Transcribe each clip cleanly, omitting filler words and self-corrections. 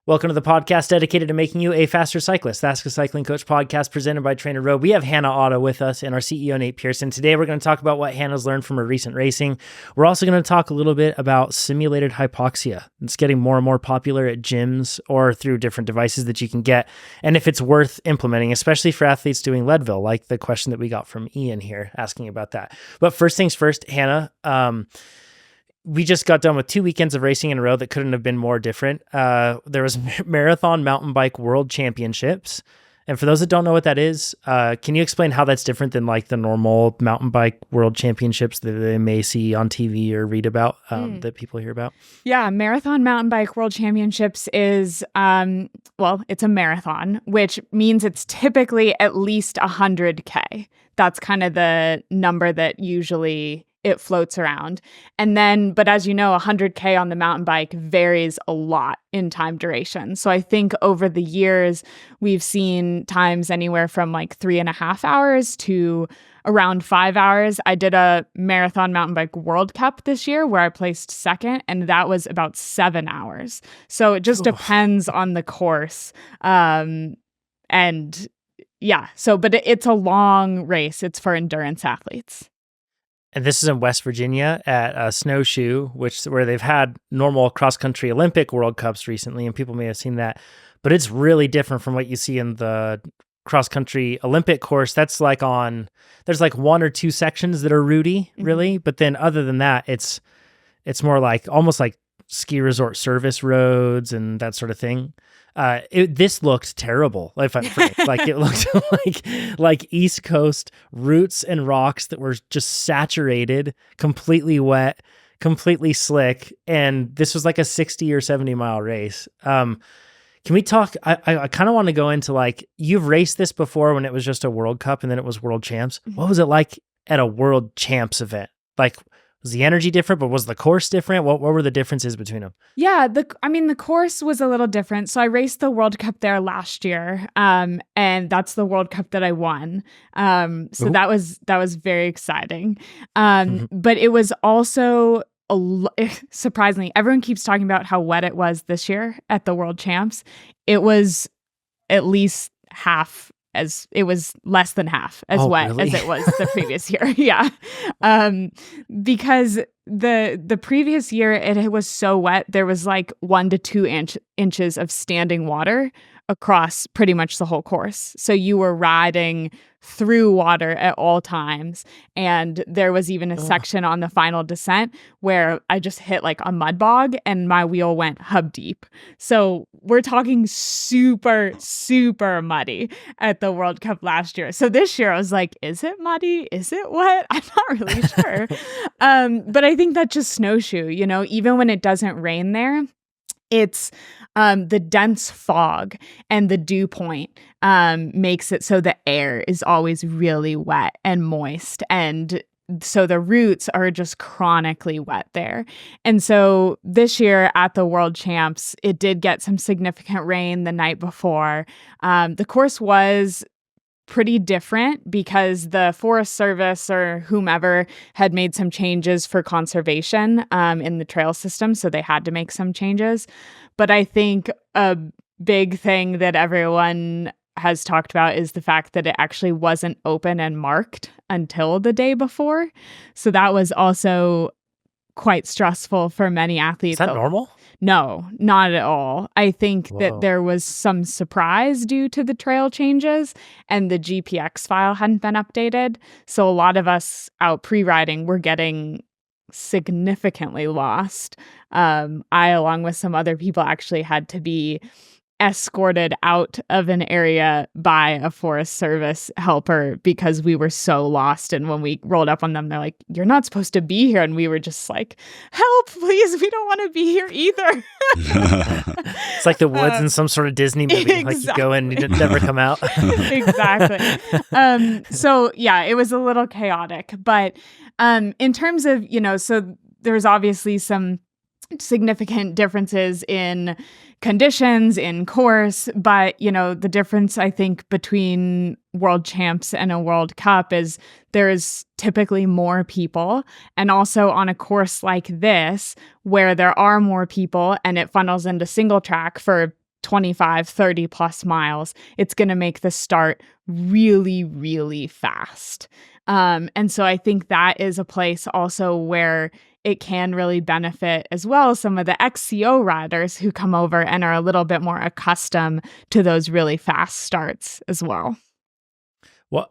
Welcome to the podcast dedicated to making you a faster cyclist. The Ask a Cycling Coach podcast presented by TrainerRoad. We have Hannah Otto with us and our CEO, Nate Pearson. Today, we're going to talk about what Hannah's learned from her recent racing. We're also going to talk a little bit about simulated hypoxia. It's getting more and more popular at gyms or through different devices that you can get, and if it's worth implementing, especially for athletes doing Leadville, like the question that we got from Ian here asking about that. But first things first, Hannah, we just got done with 2 weekends of racing in a row that couldn't have been more different. There was Marathon Mountain Bike World Championships. And for those that don't know what that is, can you explain how that's different than like the normal mountain bike world championships that they may see on TV or read about, that people hear about? Yeah, Marathon Mountain Bike World Championships is, it's a marathon, which means it's typically at least 100K. That's kind of the number that usually it floats around. And then, but as you know, 100K on the mountain bike varies a lot in time duration. So I think over the years, we've seen times anywhere from like 3.5 hours to around 5 hours. I did a Marathon Mountain Bike World Cup this year where I placed second, and that was about 7 hours. So it just depends on the course. But it's a long race. It's for endurance athletes. And this is in West Virginia at Snowshoe, where they've had normal cross-country Olympic World Cups recently, and people may have seen that. But it's really different from what you see in the cross-country Olympic course. That's like there's like 1 or 2 sections that are rooty, really. But then other than that, it's more like almost like ski resort service roads and that sort of thing. This looked terrible. If I'm frank, like it looked like East Coast roots and rocks that were just saturated, completely wet, completely slick. And this was like a 60 or 70 mile race. Can we talk? I kind of want to go into like, you've raced this before when it was just a World Cup and then it was World Champs. What was it like at a World Champs event? Like, was the energy different, but was the course different? What were the differences between them? Yeah, the course was a little different. So I raced the World Cup there last year, and that's the World Cup that I won. That was very exciting. But it was also surprisingly, everyone keeps talking about how wet it was this year at the World Champs. It was at least it was less than half as wet really? as it was the previous year. Yeah. Because the previous year it was so wet, there was like 1 to 2 inches of standing water across pretty much the whole course. So you were riding through water at all times. And there was even a section on the final descent where I just hit like a mud bog and my wheel went hub deep. So we're talking super, super muddy at the World Cup last year. So this year I was like, is it muddy? Is it wet? I'm not really sure. But I think that's just snowshoe, even when it doesn't rain there. It's the dense fog and the dew point makes it so the air is always really wet and moist. And so the roots are just chronically wet there. And so this year at the World Champs, it did get some significant rain the night before. The course was pretty different because the Forest Service or whomever had made some changes for conservation in the trail system. So they had to make some changes. But I think a big thing that everyone has talked about is the fact that it actually wasn't open and marked until the day before. So that was also quite stressful for many athletes. Is that normal? No, not at all. I think that there was some surprise due to the trail changes and the GPX file hadn't been updated. So a lot of us out pre-riding were getting significantly lost. I, along with some other people, actually had to be escorted out of an area by a Forest Service helper because we were so lost. And when we rolled up on them, they're like, "You're not supposed to be here." And we were just like, "Help, please. We don't want to be here either." It's like the woods in some sort of Disney movie. Exactly. Like you go in and you never come out. Exactly. So yeah, it was a little chaotic. But in terms of, so there's obviously some significant differences in conditions, in course, but the difference I think between World Champs and a World Cup is there's typically more people, and also on a course like this where there are more people and it funnels into single track for 25, 30 plus miles, it's going to make the start really, really fast. And so I think that is a place also where it can really benefit as well some of the XCO riders who come over and are a little bit more accustomed to those really fast starts as well. Well,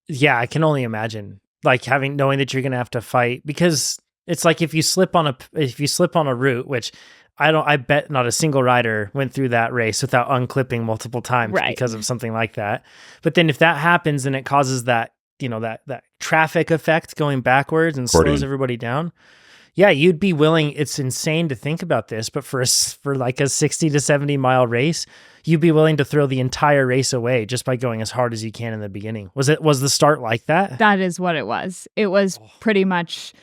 yeah, I can only imagine like knowing that you're going to have to fight, because it's like if you slip on a route, which I bet not a single rider went through that race without unclipping multiple times Right. because of something like that. But then if that happens and it causes that, that traffic effect going backwards and slows everybody down. Yeah, you'd be willing. It's insane to think about this, but for like a 60 to 70 mile race, you'd be willing to throw the entire race away just by going as hard as you can in the beginning. Was the start like that? That is what it was. It was pretty much,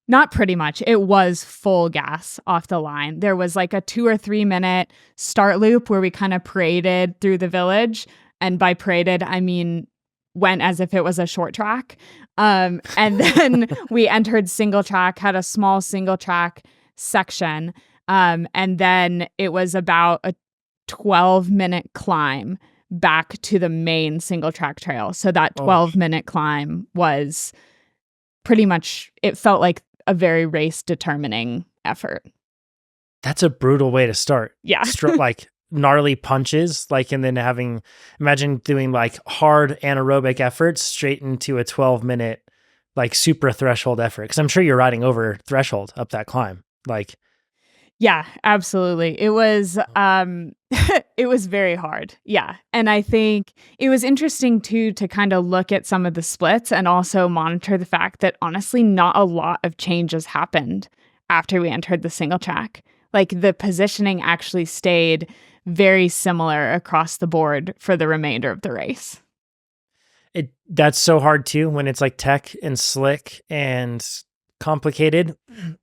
not pretty much, it was full gas off the line. There was like a 2 or 3 minute start loop where we kind of paraded through the village. And by paraded, I mean went as if it was a short track. And then we entered single track, had a small single track section. And then it was about a 12-minute climb back to the main single track trail. So that 12-minute climb was pretty much, it felt like a very race determining effort. That's a brutal way to start. Yeah. Like gnarly punches, like, and then imagine doing like hard anaerobic efforts straight into a 12-minute like super threshold effort. Cause I'm sure you're riding over threshold up that climb. Like, yeah, absolutely. It was, it was very hard. Yeah. And I think it was interesting too, to kind of look at some of the splits and also monitor the fact that honestly, not a lot of changes happened after we entered the single track. Like the positioning actually stayed very similar across the board for the remainder of the race. That's so hard too, when it's like tech and slick and complicated.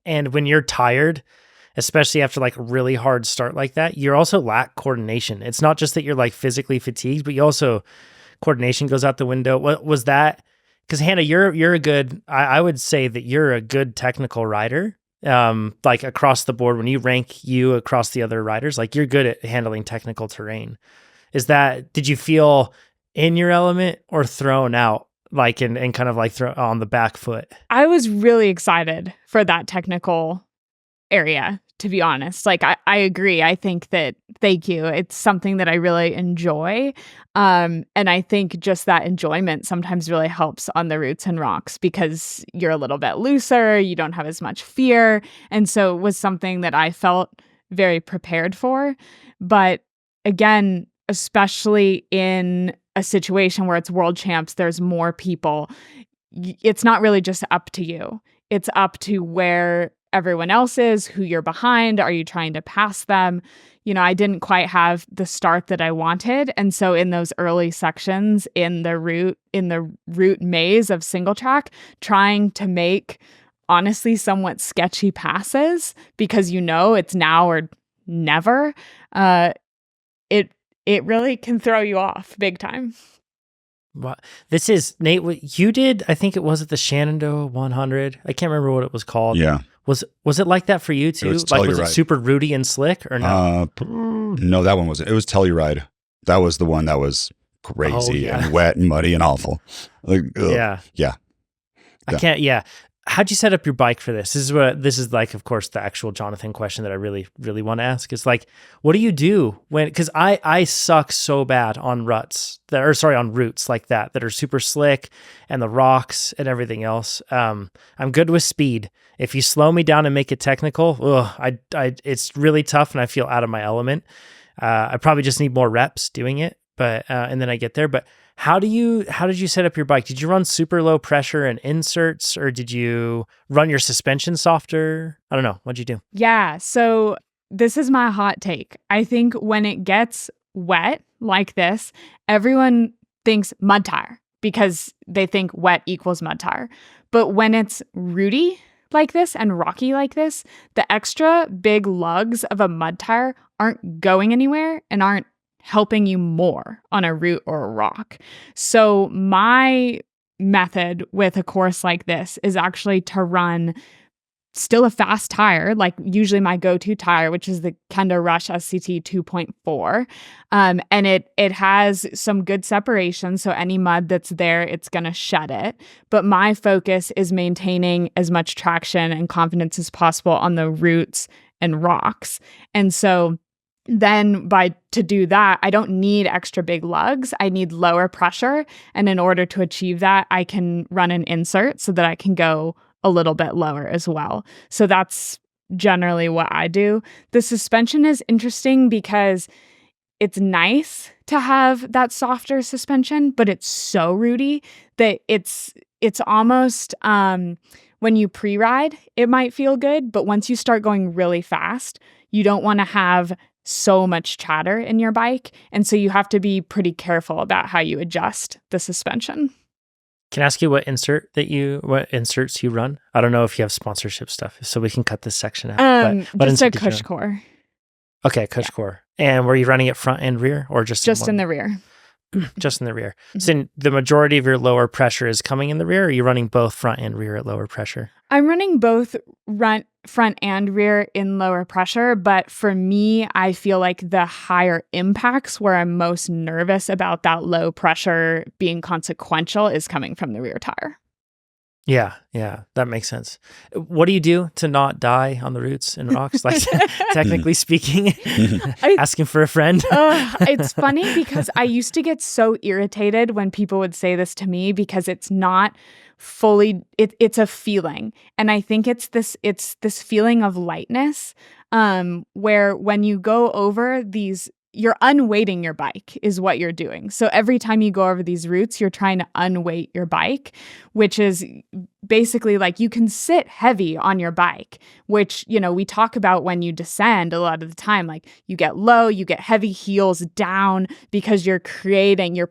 And when you're tired, especially after like a really hard start like that, you also lack coordination. It's not just that you're like physically fatigued, but you also, coordination goes out the window. What was that? Because Hannah, you're a good, I would say that you're a good technical rider. Like across the board, when you rank you across the other riders, like you're good at handling technical terrain. Did you feel in your element or thrown out, like, and kind of like throw on the back foot? I was really excited for that technical area, to be honest. Like, I agree. I think that, thank you. It's something that I really enjoy. And I think just that enjoyment sometimes really helps on the roots and rocks because you're a little bit looser, you don't have as much fear. And so it was something that I felt very prepared for. But again, especially in a situation where it's world champs, there's more people. It's not really just up to you. It's up to where everyone else is, who you're behind. Are you trying to pass them? You know, I didn't quite have the start that I wanted. And so in those early sections in the route maze of single track, trying to make honestly somewhat sketchy passes because it's now or never, it really can throw you off big time. Well, this is Nate. What you did, I think it was at the Shenandoah 100. I can't remember what it was called. Yeah. Was it like that for you too? Was it super rooty and slick or no? No, that one wasn't. It was Telluride. That was the one that was crazy and wet and muddy and awful. Like, yeah. I can't. Yeah. How'd you set up your bike for this? This is like, of course, the actual Jonathan question that I really, really want to ask is like, what do you do because I suck so bad on on routes like that are super slick and the rocks and everything else. I'm good with speed. If you slow me down and make it technical, it's really tough and I feel out of my element. I probably just need more reps doing it, but and then I get there. But how did you set up your bike? Did you run super low pressure and inserts, or did you run your suspension softer? I don't know. What'd you do? Yeah. So this is my hot take. I think when it gets wet like this, everyone thinks mud tire because they think wet equals mud tire. But when it's rooty like this and rocky like this, the extra big lugs of a mud tire aren't going anywhere and aren't helping you more on a route or a rock. So my method with a course like this is actually to run still a fast tire, like usually my go-to tire, which is the Kenda Rush SCT 2.4. And it has some good separation. So any mud that's there, it's going to shed it. But my focus is maintaining as much traction and confidence as possible on the roots and rocks. And so then to do that, I don't need extra big lugs. I need lower pressure. And in order to achieve that, I can run an insert so that I can go a little bit lower as well. So that's generally what I do. The suspension is interesting because it's nice to have that softer suspension, but it's so rooty that it's almost when you pre-ride, it might feel good, but once you start going really fast, you don't want to have so much chatter in your bike. And so you have to be pretty careful about how you adjust the suspension. Can I ask you what inserts you run? I don't know if you have sponsorship stuff, so we can cut this section out. Just a Cush Core. Okay, Cush Core. And were you running it front and rear, or just in the rear? Just in the rear. So the majority of your lower pressure is coming in the rear, or are you running both front and rear at lower pressure? I'm running both front and rear in lower pressure, but for me, I feel like the higher impacts where I'm most nervous about that low pressure being consequential is coming from the rear tire. Yeah, that makes sense. What do you do to not die on the roots and rocks? Like, technically speaking, asking for a friend. It's funny because I used to get so irritated when people would say this to me because it's not fully, it's a feeling. And I think it's this feeling of lightness where when you go over these, you're unweighting your bike is what you're doing. So every time you go over these routes, you're trying to unweight your bike, which is basically like you can sit heavy on your bike, which, we talk about when you descend a lot of the time, like you get low, you get heavy heels down because you're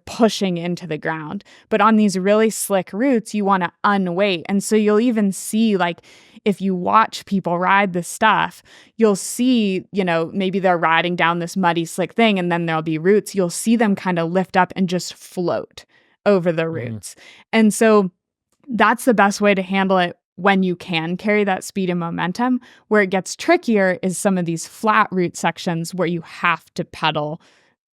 pushing into the ground. But on these really slick routes, you want to unweight. And so you'll even see like, if you watch people ride this stuff, you'll see, maybe they're riding down this muddy, slick thing, and then there'll be roots. You'll see them kind of lift up and just float over the roots. And so that's the best way to handle it when you can carry that speed and momentum. Where it gets trickier is some of these flat route sections where you have to pedal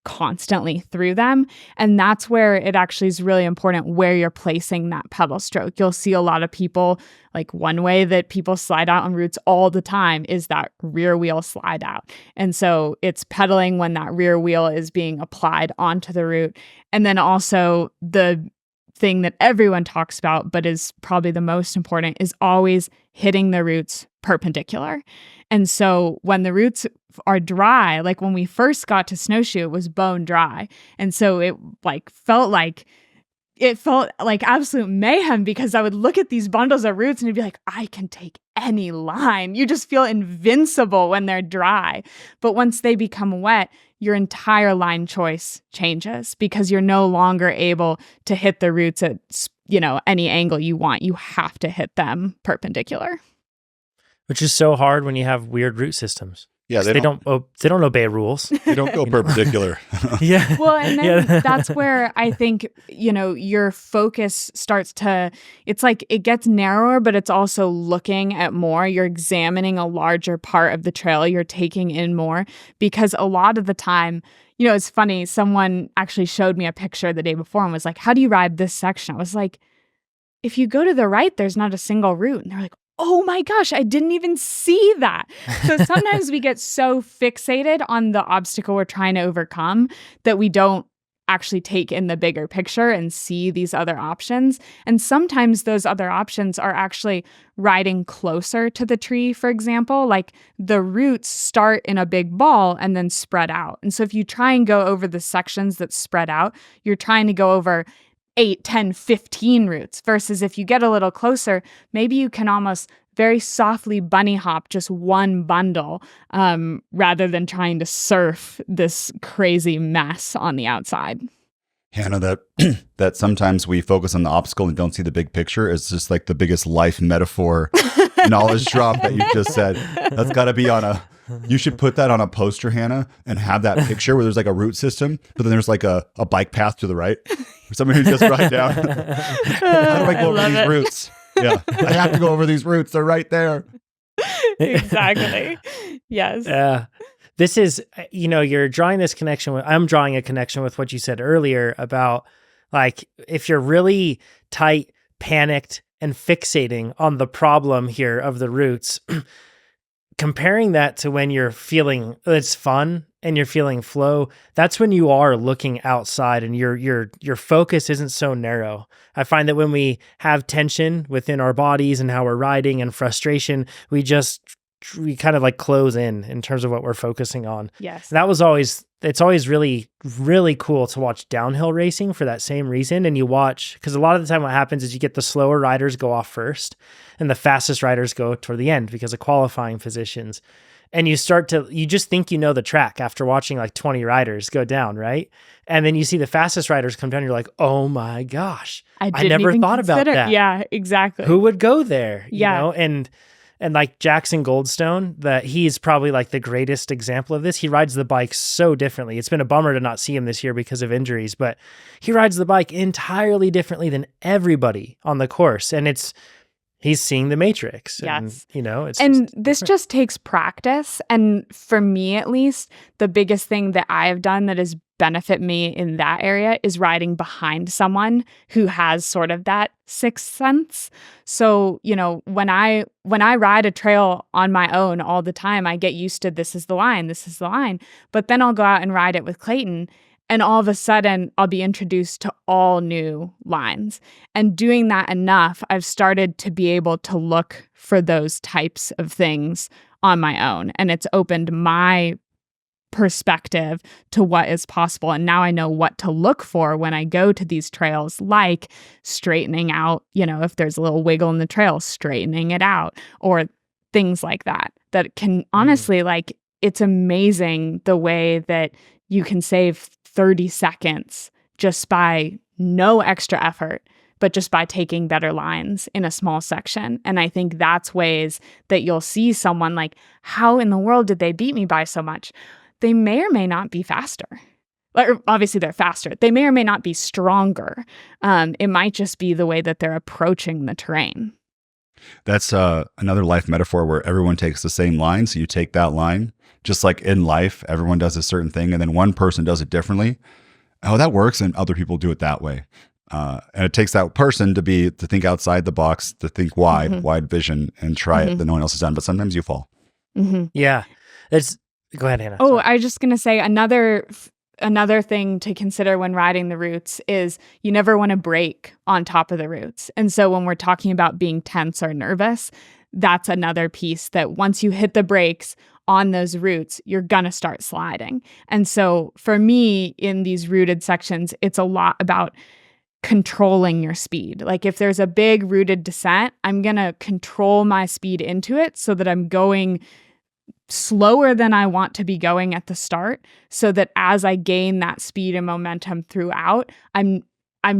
constantly through them. And that's where it actually is really important where you're placing that pedal stroke. You'll see a lot of people, like one way that people slide out on routes all the time is that rear wheel slide out. And so it's pedaling when that rear wheel is being applied onto the route. And then also the thing that everyone talks about, but is probably the most important, is always hitting the roots perpendicular. And so when the roots are dry, like when we first got to Snowshoe, it was bone dry. And so it felt like absolute mayhem because I would look at these bundles of roots and it'd be like, I can take any line. You just feel invincible when they're dry. But once they become wet, your entire line choice changes because you're no longer able to hit the roots at, any angle you want. You have to hit them perpendicular. Which is so hard when you have weird root systems. Yeah, they don't obey rules. They don't go perpendicular. Yeah. Well, and then that's where I think, your focus starts to, it's like it gets narrower, but it's also looking at more. You're examining a larger part of the trail. You're taking in more because a lot of the time, it's funny. Someone actually showed me a picture the day before and was like, how do you ride this section? I was like, if you go to the right, there's not a single route. And they're like, oh my gosh, I didn't even see that. So sometimes we get so fixated on the obstacle we're trying to overcome that we don't actually take in the bigger picture and see these other options. And sometimes those other options are actually riding closer to the tree, for example, like the roots start in a big ball and then spread out. And so if you try and go over the sections that spread out, you're trying to go over 8, 10, 15 routes versus if you get a little closer, maybe you can almost very softly bunny hop just one bundle rather than trying to surf this crazy mess on the outside. Hannah, that sometimes we focus on the obstacle and don't see the big picture is just like the biggest life metaphor knowledge drop that you just said. That's got to be you should put that on a poster, Hannah, and have that picture where there's like a route system, but then there's like a bike path to the right. For someone who just ride down. How do I go over these routes? Yeah, I have to go over these routes. They're right there. Exactly. Yes. This is, you're drawing this connection I'm drawing a connection with what you said earlier about like, if you're really tight, panicked, and fixating on the problem here of the roots, comparing that to when you're feeling it's fun and you're feeling flow, that's when you are looking outside and your focus isn't so narrow. I find that when we have tension within our bodies and how we're riding and frustration, we kind of like close in terms of what we're focusing on. Yes. It's always really, really cool to watch downhill racing for that same reason. And you watch, because a lot of the time what happens is you get the slower riders go off first and the fastest riders go toward the end because of qualifying positions. And you just think you know the track after watching like 20 riders go down, right? And then you see the fastest riders come down, you're like, oh my gosh, I never thought about that. Yeah, exactly. Who would go there? Yeah. And like Jackson Goldstone, he's probably like the greatest example of this. He rides the bike so differently. It's been a bummer to not see him this year because of injuries, but he rides the bike entirely differently than everybody on the course. And he's seeing the matrix. Yes. And, this just takes practice. And for me, at least, the biggest thing that I have done that has benefit me in that area is riding behind someone who has sort of that sixth sense. So, when I ride a trail on my own all the time, I get used to this is the line. But then I'll go out and ride it with Clayton. And all of a sudden, I'll be introduced to all new lines. And doing that enough, I've started to be able to look for those types of things on my own. And it's opened my perspective to what is possible. And now I know what to look for when I go to these trails, like straightening out, if there's a little wiggle in the trail, straightening it out, or things like that can honestly, it's amazing the way that you can save 30 seconds just by no extra effort, but just by taking better lines in a small section. And I think that's ways that you'll see someone like, how in the world did they beat me by so much? They may or may not be faster. Obviously, they're faster. They may or may not be stronger. It might just be the way that they're approaching the terrain. That's another life metaphor where everyone takes the same line. So you take that line, just like in life, everyone does a certain thing, and then one person does it differently. Oh, that works, and other people do it that way. And it takes that person to think outside the box, to think wide vision, and try it that no one else has done. But sometimes you fall. Mm-hmm. Yeah. Go ahead, Hannah. Oh, I was just going to say another thing to consider when riding the roots is you never want to break on top of the roots. And so when we're talking about being tense or nervous, that's another piece that once you hit the brakes on those roots, you're going to start sliding. And so for me, in these rooted sections, it's a lot about controlling your speed. Like if there's a big rooted descent, I'm going to control my speed into it so that I'm going slower than I want to be going at the start, so that as I gain that speed and momentum throughout, I'm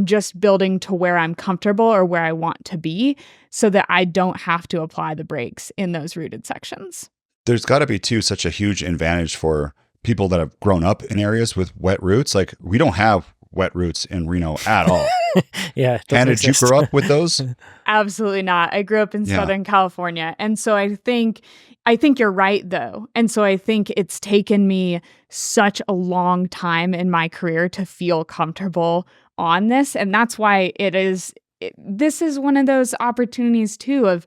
just building to where I'm comfortable or where I want to be, so that I don't have to apply the brakes in those rooted sections. There's got to be too such a huge advantage for people that have grown up in areas with wet roots. Like we don't have wet roots in Reno at all. Yeah. Hannah, did you grow up with those? Absolutely not. I grew up in Southern California. And so I think you're right, though. And so I think it's taken me such a long time in my career to feel comfortable on this. And that's why this is one of those opportunities, too, of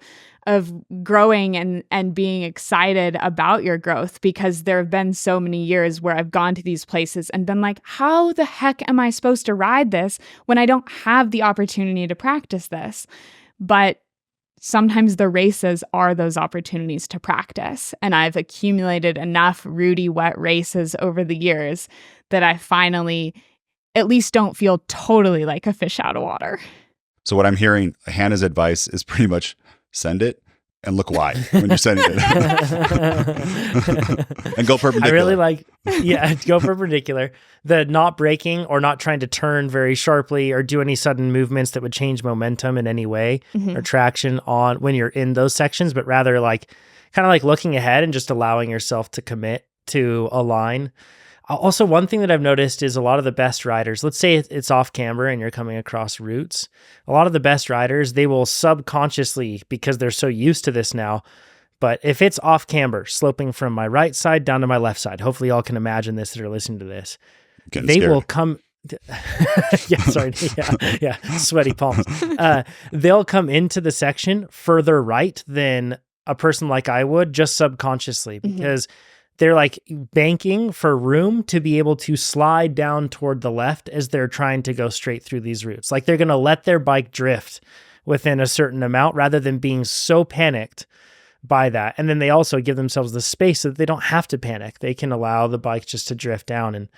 growing and being excited about your growth, because there have been so many years where I've gone to these places and been like, how the heck am I supposed to ride this when I don't have the opportunity to practice this? But sometimes the races are those opportunities to practice. And I've accumulated enough rooty, wet races over the years that I finally at least don't feel totally like a fish out of water. So what I'm hearing, Hannah's advice is pretty much send it and look wide when you're sending it. And go perpendicular. I really go perpendicular. The not braking or not trying to turn very sharply or do any sudden movements that would change momentum in any way or traction on when you're in those sections, but rather kind of looking ahead and just allowing yourself to commit to a line. Also, one thing that I've noticed is a lot of the best riders, let's say it's off camber and you're coming across roots, a lot of the best riders, they will subconsciously, because they're so used to this now, But if it's off camber, sloping from my right side down to my left side, hopefully y'all can imagine this that are listening to this. Getting They scared. will come. Yeah, sorry. Yeah, sweaty palms. They'll come into the section further right than a person like I would, just subconsciously, because they're like banking for room to be able to slide down toward the left as they're trying to go straight through these routes. Like they're going to let their bike drift within a certain amount rather than being so panicked by that. And then they also give themselves the space so that they don't have to panic. They can allow the bike just to drift down. And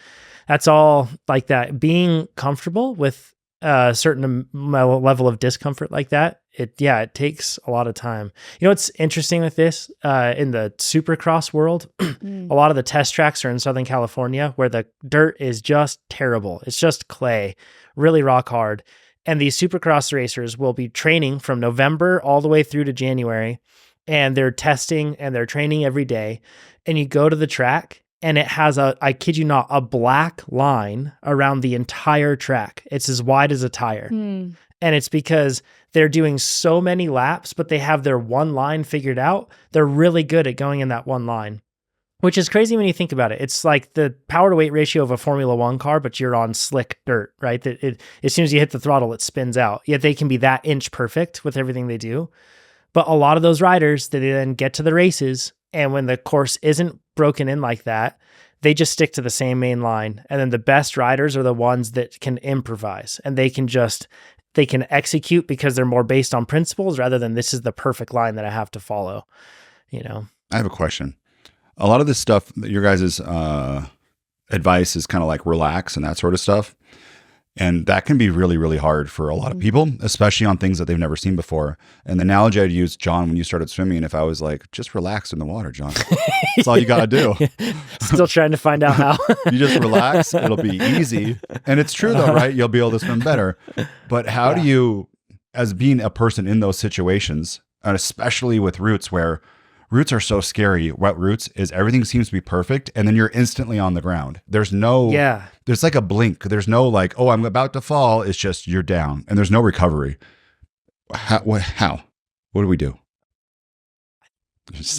that's all like that. Being comfortable with a certain level of discomfort like that, it takes a lot of time. You know what's interesting with this? In the supercross world, a lot of the test tracks are in Southern California where the dirt is just terrible. It's just clay, really rock hard. And these supercross racers will be training from November all the way through to January, and they're testing and they're training every day. And you go to the track and it has I kid you not, a black line around the entire track. It's as wide as a tire. And it's because they're doing so many laps, but they have their one line figured out. They're really good at going in that one line, which is crazy when you think about it. It's like the power to weight ratio of a Formula One car, but you're on slick dirt, right? As soon as you hit the throttle, it spins out. Yet they can be that inch perfect with everything they do. But a lot of those riders, they then get to the races, and when the course isn't broken in like that, they just stick to the same main line. And then the best riders are the ones that can improvise, and they can execute because they're more based on principles rather than this is the perfect line that I have to follow, you know? I have a question. A lot of this stuff, your guys' advice is kind of like relax and that sort of stuff. And that can be really, really hard for a lot of people, especially on things that they've never seen before. And the analogy I'd use, John, when you started swimming, if I was like, just relax in the water, John. That's all you got to do. Still trying to find out how. You just relax. It'll be easy. And it's true though, right? You'll be able to swim better. But how do you, as being a person in those situations, and especially with routes where routes are so scary, wet routes is everything seems to be perfect. And then you're instantly on the ground. There's no, there's like a blink. There's no like, oh, I'm about to fall. It's just, you're down and there's no recovery. How? What do we do?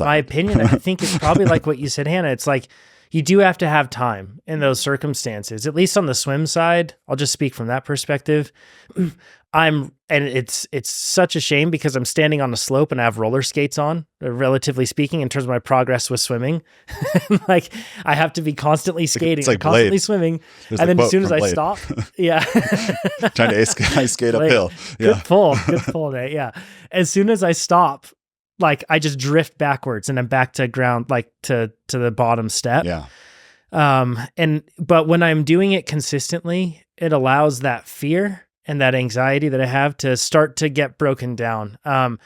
My opinion, I think it's probably like what you said, Hannah. It's like, you do have to have time in those circumstances, at least on the swim side. I'll just speak from that perspective. And it's such a shame because I'm standing on a slope and I have roller skates on, relatively speaking, in terms of my progress with swimming. Like I have to be constantly skating, like constantly Blade. swimming. There's and the then as quote soon as from I Blade. stop, Trying to ice skate uphill. Good pull, Nate. Yeah. As soon as I stop, like I just drift backwards and I'm back to ground, like to the bottom step. Yeah. But when I'm doing it consistently, it allows that fear and that anxiety that I have to start to get broken down. And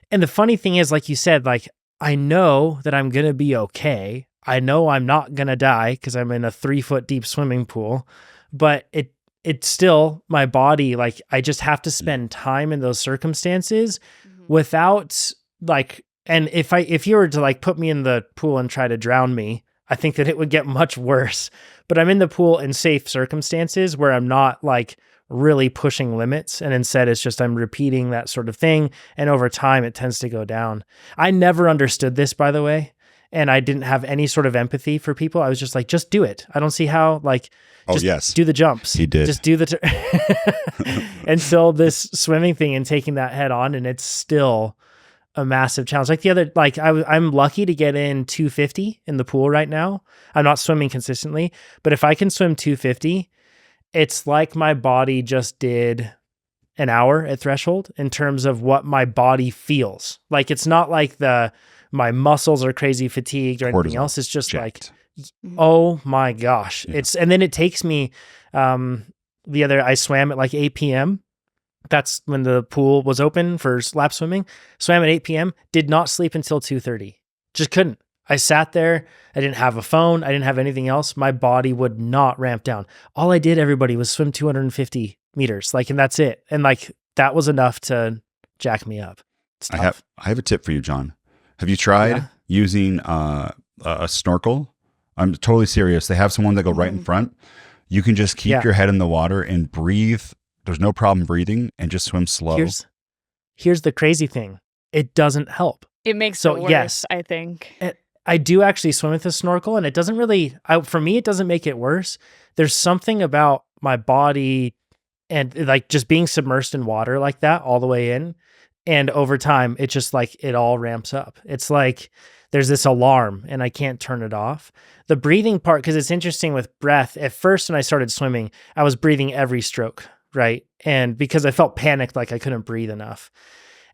the funny thing is, like you said, like I know that I'm going to be okay. I know I'm not going to die because I'm in a 3-foot deep swimming pool, but it's still my body. Like I just have to spend time in those circumstances without like, and if you were to like put me in the pool and try to drown me, I think that it would get much worse. But I'm in the pool in safe circumstances where I'm not like really pushing limits. And instead it's just I'm repeating that sort of thing. And over time it tends to go down. I never understood this, by the way. And I didn't have any sort of empathy for people. I was just like, just do it. I don't see how, like, just do the jumps. He did. Just do the until this swimming thing and taking that head on. And it's still a massive challenge. Like I'm lucky to get in 250 in the pool right now. I'm not swimming consistently, but if I can swim 250, it's like my body just did an hour at threshold in terms of what my body feels. Like it's not like my muscles are crazy fatigued or anything else. It's just like, oh my gosh. Yeah. And then it takes me, I swam at like 8 p.m. That's when the pool was open for lap swimming. Swam at 8 p.m. Did not sleep until 2:30. Just couldn't. I sat there. I didn't have a phone. I didn't have anything else. My body would not ramp down. All I did, everybody, was swim 250 meters. Like, and that's it. And like, that was enough to jack me up. I have a tip for you, John. Have you tried using a snorkel? I'm totally serious. They have someone that go right in front. You can just keep your head in the water and breathe. There's no problem breathing and just swim slow. Here's the crazy thing. It doesn't help. It makes So, it worse, yes. I think. I do actually swim with a snorkel, and it doesn't really, for me, it doesn't make it worse. There's something about my body and like just being submersed in water like that all the way in. And over time, it just like, it all ramps up. It's like there's this alarm and I can't turn it off. The breathing part, because it's interesting with breath. At first, when I started swimming, I was breathing every stroke, right? And because I felt panicked, like I couldn't breathe enough.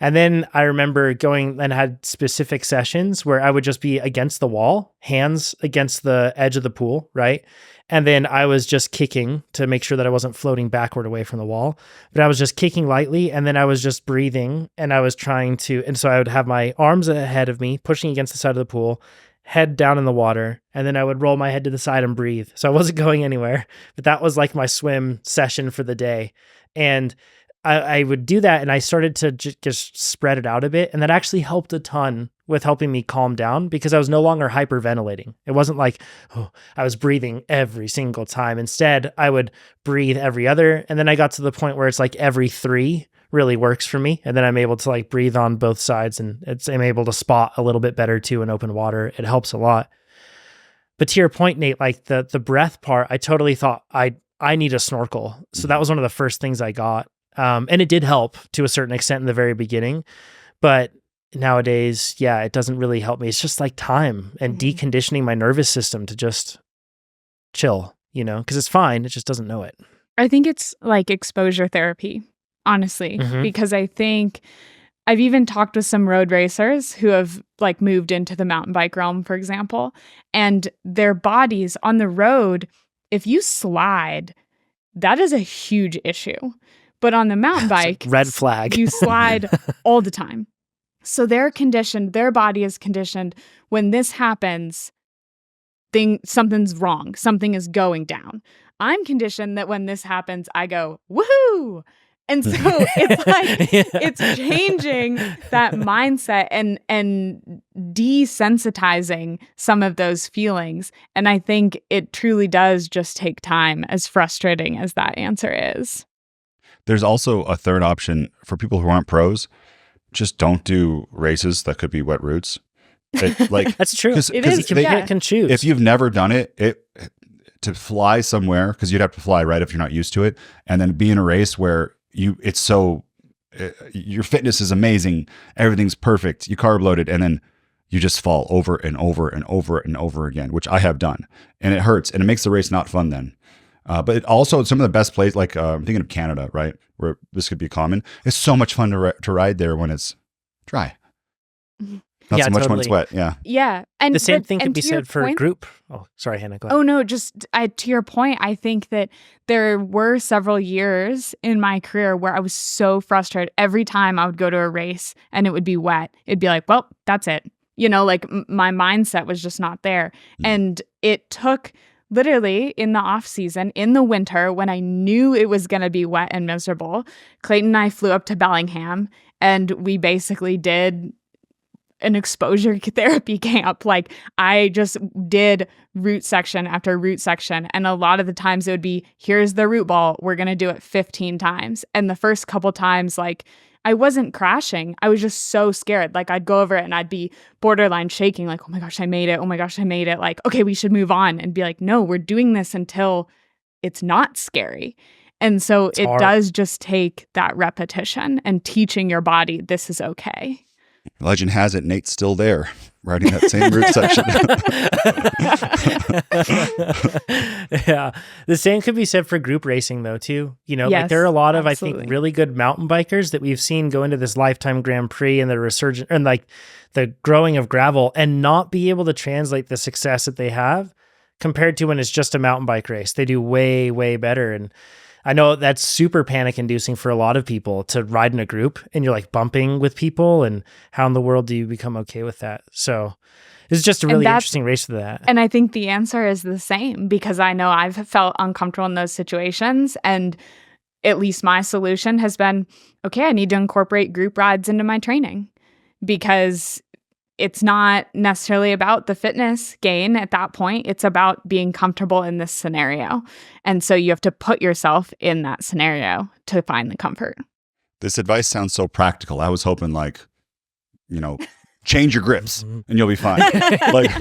And then I remember going and had specific sessions where I would just be against the wall, hands against the edge of the pool, right? And then I was just kicking to make sure that I wasn't floating backward away from the wall, but I was just kicking lightly. And then I was just breathing and I was trying to, and so I would have my arms ahead of me, pushing against the side of the pool, head down in the water. And then I would roll my head to the side and breathe. So I wasn't going anywhere, but that was like my swim session for the day. And I would do that, and I started to just spread it out a bit, and that actually helped a ton with helping me calm down because I was no longer hyperventilating. It wasn't like, oh, I was breathing every single time. Instead, I would breathe every other, and then I got to the point where it's like every 3 really works for me, and then I'm able to like breathe on both sides, and I'm able to spot a little bit better too in open water. It helps a lot. But to your point, Nate, like the breath part, I totally thought I need a snorkel. So that was one of the first things I got. And it did help to a certain extent in the very beginning, but nowadays, yeah, it doesn't really help me. It's just like time and deconditioning my nervous system to just chill, because it's fine. It just doesn't know it. I think it's like exposure therapy, honestly, because I think I've even talked with some road racers who have like moved into the mountain bike realm, for example, and their bodies on the road, if you slide, that is a huge issue. But on the mountain bike, red flag. You slide all the time. So they're conditioned, their body is conditioned. When this happens, something's wrong. Something is going down. I'm conditioned that when this happens, I go, woohoo! And so it's like, it's changing that mindset and desensitizing some of those feelings. And I think it truly does just take time, as frustrating as that answer is. There's also a third option for people who aren't pros. Just don't do races that could be wet routes. That's true. It is. You can choose. If you've never done it, to fly somewhere, because you'd have to fly right if you're not used to it, and then be in a race where your fitness is amazing, everything's perfect, you carb loaded, and then you just fall over and over and over and over again, which I have done, and it hurts, and it makes the race not fun then. But it also, some of the best places, like I'm thinking of Canada, right, where this could be common. It's so much fun to ride there when it's dry. Not so much when it's wet. Yeah. Yeah. And the same thing could be said for a group. Oh, sorry, Hannah. Go ahead. Oh, no, to your point, I think that there were several years in my career where I was so frustrated. Every time I would go to a race and it would be wet, it'd be like, well, that's it. Like my mindset was just not there. And it took literally in the off season, in the winter, when I knew it was going to be wet and miserable, Clayton and I flew up to Bellingham and we basically did an exposure therapy camp. Like I just did route section after route section. And a lot of the times it would be, here's the route ball. We're going to do it 15 times. And the first couple times, like I wasn't crashing. I was just so scared. Like I'd go over it and I'd be borderline shaking. Like, oh my gosh, I made it. Oh my gosh, I made it. Like, okay, we should move on, and be like, no, we're doing this until it's not scary. And so it does just take that repetition and teaching your body this is okay. Legend has it, Nate's still there, riding that same route section. Yeah. The same could be said for group racing, though, too. Yes, like there are a lot of, absolutely. I think, really good mountain bikers that we've seen go into this lifetime Grand Prix and the resurgence and like the growing of gravel and not be able to translate the success that they have compared to when it's just a mountain bike race. They do way, way better. And I know that's super panic inducing for a lot of people to ride in a group and you're like bumping with people, and how in the world do you become okay with that? So it's just a really interesting race for that. And I think the answer is the same, because I know I've felt uncomfortable in those situations, and at least my solution has been, okay, I need to incorporate group rides into my training, because it's not necessarily about the fitness gain at that point. It's about being comfortable in this scenario. And so you have to put yourself in that scenario to find the comfort. This advice sounds so practical. I was hoping change your grips and you'll be fine. Like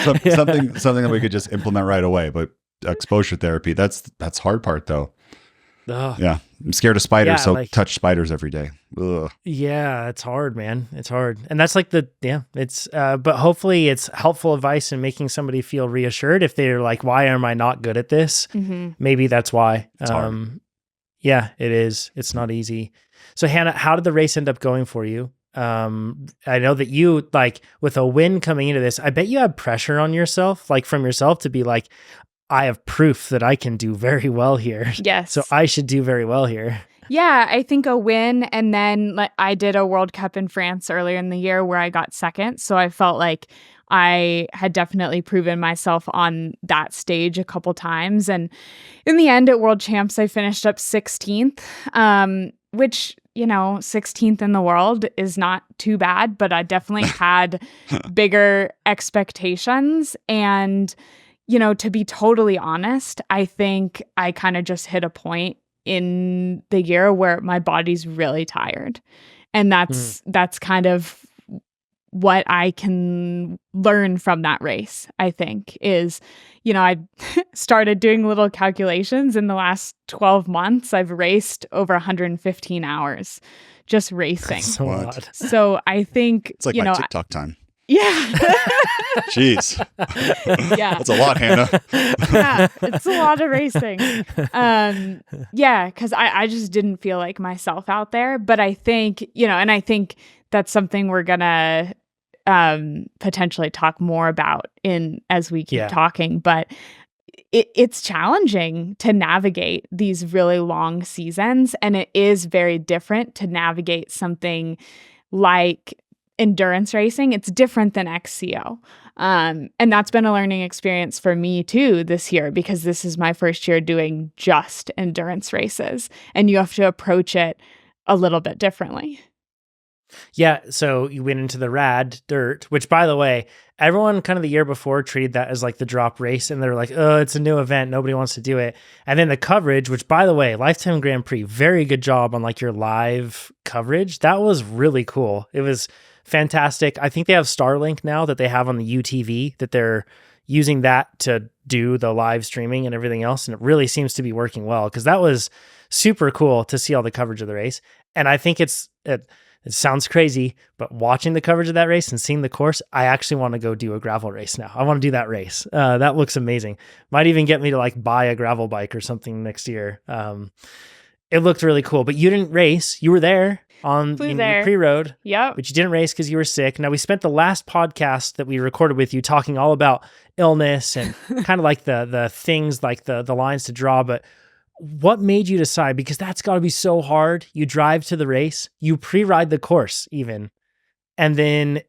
something that we could just implement right away. But exposure therapy, that's hard part though. Ugh. Yeah. I'm scared of spiders, Yeah, so like- touch spiders every day. Ugh. Yeah, it's hard, man. It's hard. And that's like it's, but hopefully it's helpful advice in making somebody feel reassured if they're like, why am I not good at this? Mm-hmm. Maybe that's why. It's hard. Yeah, it is. It's not easy. So Hannah, how did the race end up going for you? I know that you, like, with a win coming into this, I bet you had pressure on yourself, like from yourself, to be like, I have proof that I can do very well here. Yes. So I should do very well here. Yeah, I think a win. And then I did a World Cup in France earlier in the year where I got second. So I felt like I had definitely proven myself on that stage a couple times. And in the end at World Champs, I finished up 16th, which, 16th in the world is not too bad, but I definitely had bigger expectations. And to be totally honest, I think I kind of just hit a point in the year where my body's really tired. And that's kind of what I can learn from that race, I think, is, I started doing little calculations. In the last 12 months, I've raced over 115 hours just racing. That's a lot. So I think, It's like my TikTok time. Yeah. Jeez. Yeah. That's a lot, Hannah. Yeah, it's a lot of racing. Yeah, because I just didn't feel like myself out there. But I think, and I think that's something we're gonna potentially talk more about as we keep talking. But it's challenging to navigate these really long seasons, and it is very different to navigate something like endurance racing. It's different than XCO. And that's been a learning experience for me too this year, because this is my first year doing just endurance races, and you have to approach it a little bit differently. Yeah, so you went into the rad dirt, which, by the way, everyone kind of the year before treated that as like the drop race, and they're like, oh, it's a new event, nobody wants to do it. And then the coverage, which, by the way, Lifetime Grand Prix, very good job on like your live coverage. That was really cool. It was fantastic. I think they have Starlink now that they have on the UTV, that they're using that to do the live streaming and everything else. And it really seems to be working well, because that was super cool to see all the coverage of the race. And I think it sounds crazy, but watching the coverage of that race and seeing the course, I actually want to go do a gravel race now. I want to do that race. That looks amazing. Might even get me to like buy a gravel bike or something next year. It looked really cool, but you didn't race. You were there on your pre-road, but you didn't race because you were sick. Now, we spent the last podcast that we recorded with you talking all about illness and kind of like the things, like the lines to draw, but what made you decide? Because that's got to be so hard. You drive to the race, you pre-ride the course even. And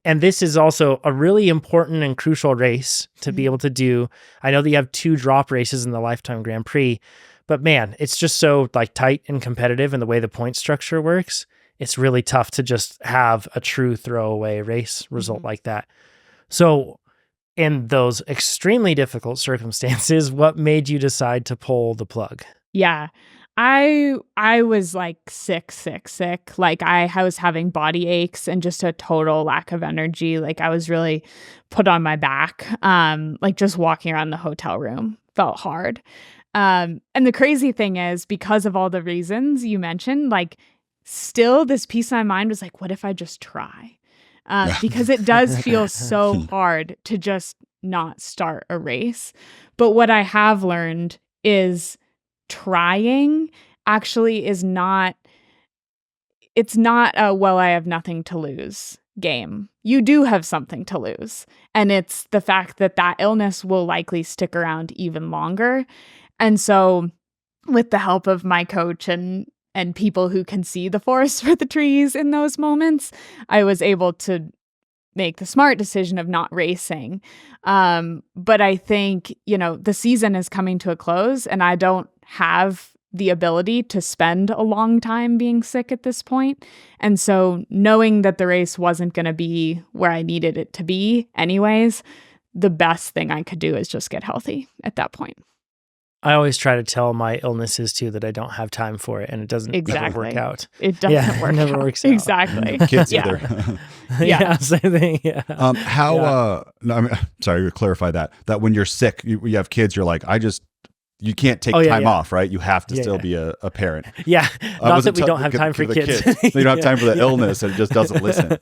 this is also a really important and crucial race to be able to do. I know that you have 2 drop races in the Lifetime Grand Prix, but man, it's just so like tight and competitive, and the way the point structure works, it's really tough to just have a true throwaway race result like that. So in those extremely difficult circumstances, what made you decide to pull the plug? Yeah. I was like sick. Like I was having body aches and just a total lack of energy. Like I was really put on my back. Like just walking around the hotel room felt hard. And the crazy thing is, because of all the reasons you mentioned, like still this piece of my mind was like, what if I just try? Because it does feel so hard to just not start a race. But what I have learned is trying actually is not, it's not a, well, I have nothing to lose game. You do have something to lose. And it's the fact that that illness will likely stick around even longer. And so with the help of my coach and people who can see the forest for the trees in those moments, I was able to make the smart decision of not racing. But I think, the season is coming to a close, and I don't have the ability to spend a long time being sick at this point. And so knowing that the race wasn't going to be where I needed it to be anyways, the best thing I could do is just get healthy at that point. I always try to tell my illnesses too that I don't have time for it, and it doesn't ever work out. It doesn't work. It never out. works out. Exactly. Kids Yeah. either. Yeah, same thing. Yeah. No, I mean, sorry to clarify that when you're sick, you have kids, you're like, you can't take time off, right? You have to still be a parent. Yeah. Not that we don't have time for kids. You don't have time for the illness, and it just doesn't listen.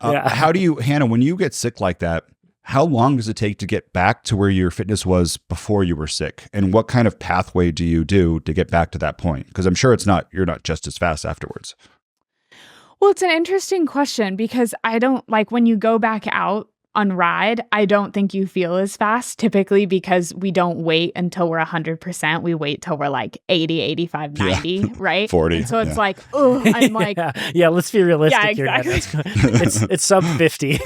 How do you, Hannah, when you get sick like that, how long does it take to get back to where your fitness was before you were sick? And what kind of pathway do you do to get back to that point? Because I'm sure you're not just as fast afterwards. Well, it's an interesting question because I don't like when you go back out on ride, I don't think you feel as fast typically because we don't wait until we're 100%. We wait till we're like 80, 85, 90, right? 40. And so it's like, oh, I'm like. Yeah, let's be realistic here. Exactly. It's sub 50.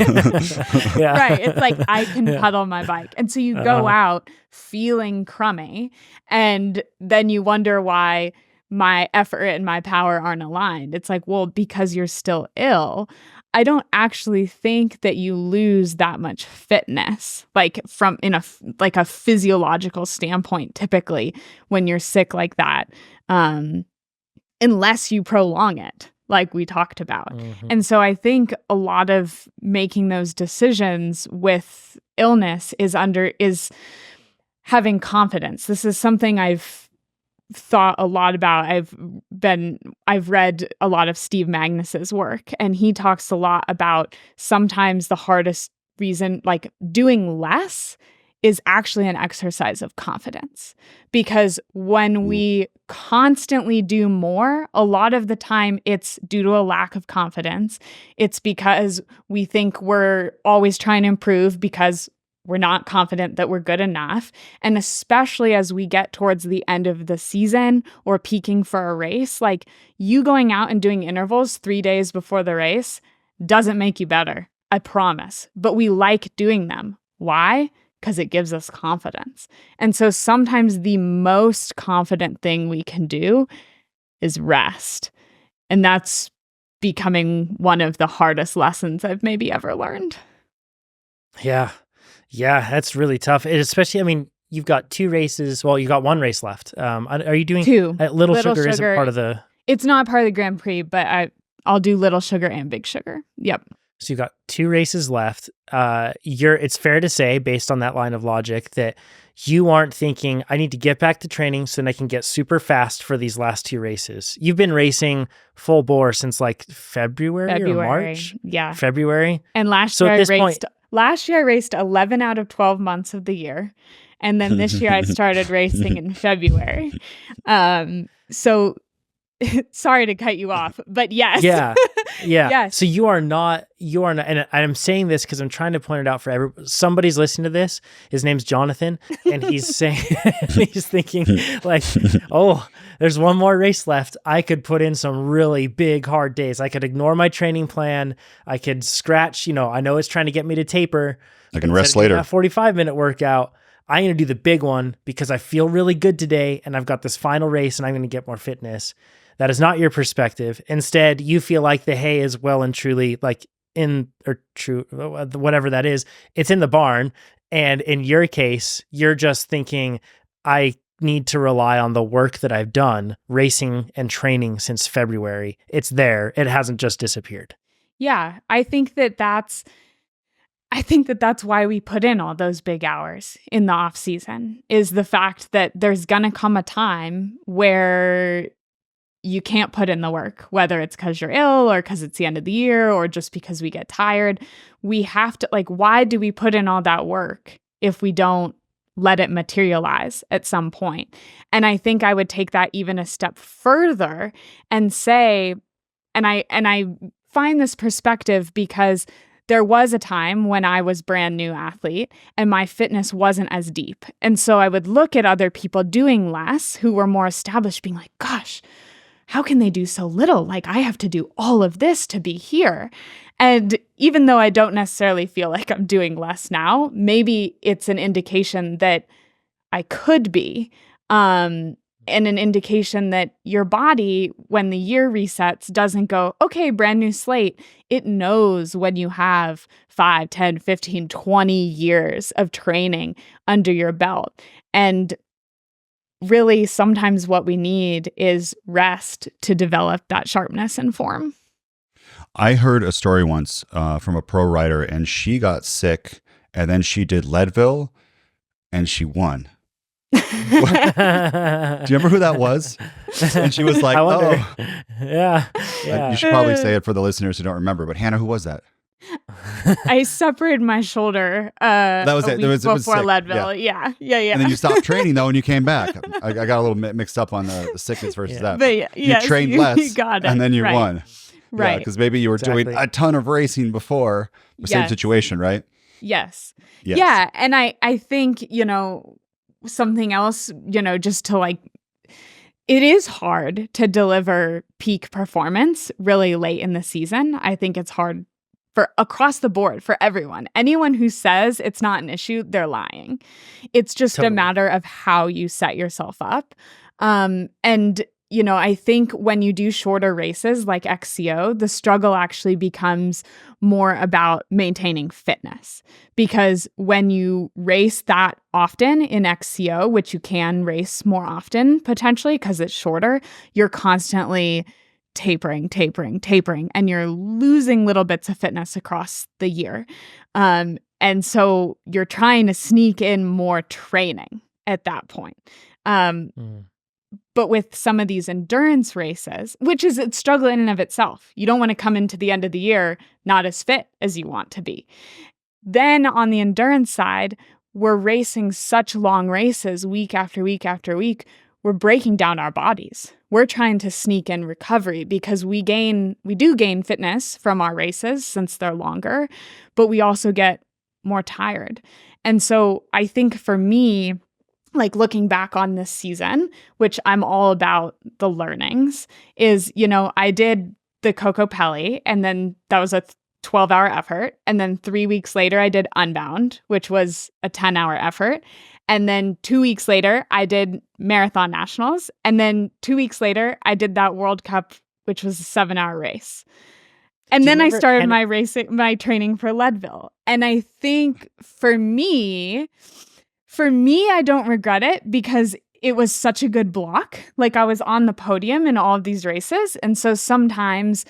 Yeah. Right. It's like I can pedal my bike. And so you go out feeling crummy and then you wonder why my effort and my power aren't aligned. It's like, well, because you're still ill. I don't actually think that you lose that much fitness, like from like a physiological standpoint, typically when you're sick like that, unless you prolong it, like we talked about. Mm-hmm. And so I think a lot of making those decisions with illness is having confidence. This is something I've thought a lot about. I've read a lot of Steve Magnus's work, and he talks a lot about sometimes the hardest reason, like doing less, is actually an exercise of confidence. Because when we constantly do more, a lot of the time it's due to a lack of confidence. It's because we think we're always trying to improve because we're not confident that we're good enough. And especially as we get towards the end of the season or peaking for a race, like you going out and doing intervals 3 days before the race doesn't make you better, I promise. But we like doing them. Why? Because it gives us confidence. And so sometimes the most confident thing we can do is rest. And that's becoming one of the hardest lessons I've maybe ever learned. Yeah. Yeah, that's really tough. Especially, I mean, you've got 2 races. Well, you got 1 race left. Are you doing 2? Little Sugar isn't part of the... It's not part of the Grand Prix, but I'll do Little Sugar and Big Sugar. Yep. So you've got 2 races left. It's fair to say, based on that line of logic, that you aren't thinking, I need to get back to training so that I can get super fast for these last 2 races. You've been racing full bore since like February or March? Yeah. February. And last year I raced 11 out of 12 months of the year. And then this year I started racing in February. So sorry to cut you off, but yes. Yeah. Yes. So you are not, and I'm saying this because I'm trying to point it out for everybody. Somebody's listening to this. His name's Jonathan, and he's saying, he's thinking like, oh, there's 1 more race left. I could put in some really big, hard days. I could ignore my training plan. I could scratch, I know it's trying to get me to taper. I can rest later. A 45-minute workout. I'm going to do the big one because I feel really good today, and I've got this final race, and I'm going to get more fitness. That is not your perspective. Instead, you feel like the hay is well and truly like whatever that is, it's in the barn. And in your case, you're just thinking, I need to rely on the work that I've done racing and training since February. It's there. It hasn't just disappeared. Yeah. I think that that's why we put in all those big hours in the off season, is the fact that there's going to come a time where you can't put in the work, whether it's because you're ill or because it's the end of the year or just because we get tired. We have to, why do we put in all that work if we don't let it materialize at some point? And I think I would take that even a step further and say, and I find this perspective because there was a time when I was brand new athlete and my fitness wasn't as deep. And so I would look at other people doing less who were more established being like, gosh, how can they do so little? Like, I have to do all of this to be here. And even though I don't necessarily feel like I'm doing less now, maybe it's an indication that I could be, and an indication that your body, when the year resets, doesn't go, okay, brand new slate. It knows when you have 5, 10, 15, 20 years of training under your belt. And really sometimes what we need is rest to develop that sharpness and form. I heard a story once from a pro rider, and she got sick, and then she did Leadville, and she won. Do you remember who that was? And she was like, "Oh, yeah." You should probably say it for the listeners who don't remember." But Hannah, who was that? I separated my shoulder. That was it. It was before sick. Leadville. Yeah. And then you stopped training though, and you came back. I got a little mixed up on the sickness versus that. But you trained less, you got it. and then you won. Right. Because maybe you were doing a ton of racing before. The same situation, right? Yes. Yeah. And I think, something else, just to like, it is hard to deliver peak performance really late in the season. I think it's hard for across the board for everyone. Anyone who says it's not an issue, they're lying. It's just a matter of how you set yourself up. And I think when you do shorter races like XCO, the struggle actually becomes more about maintaining fitness. Because when you race that often in XCO, which you can race more often potentially because it's shorter, you're constantly tapering, and you're losing little bits of fitness across the year. And so you're trying to sneak in more training at that point. But with some of these endurance races, which is a struggle in and of itself, you don't want to come into the end of the year not as fit as you want to be. Then on the endurance side, we're racing such long races week after week after week. We're breaking down our bodies. We're trying to sneak in recovery because we do gain fitness from our races since they're longer, but we also get more tired. And so I think for me, like looking back on this season, which I'm all about the learnings, is, I did the Kokopelli, and then that was a 12-hour effort. And then 3 weeks later, I did Unbound, which was a 10-hour effort. And then 2 weeks later, I did Marathon Nationals. And then 2 weeks later, I did that World Cup, which was a 7-hour race. And then I started my training for Leadville. And I think for me, I don't regret it because it was such a good block. Like I was on the podium in all of these races. And so sometimes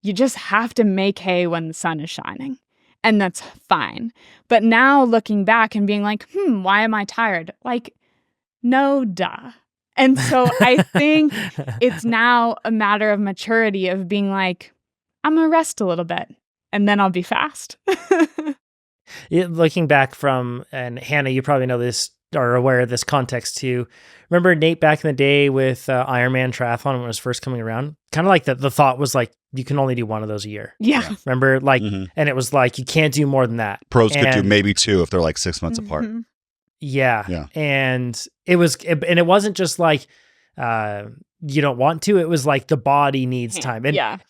you just have to make hay when the sun is shining. And that's fine. But now looking back and being like, why am I tired? Like, no, duh. And so I think it's now a matter of maturity of being like, I'm going to rest a little bit and then I'll be fast. Looking back and Hannah, you probably know this or are aware of this context too. Remember Nate back in the day with Ironman triathlon when it was first coming around? Kind of like the thought was like, you can only do one of those a year. Yeah. Remember and it was like, you can't do more than that. Pros could do maybe 2 if they're like 6 months apart. Yeah. And it wasn't just like, you don't want to, it was like the body needs time.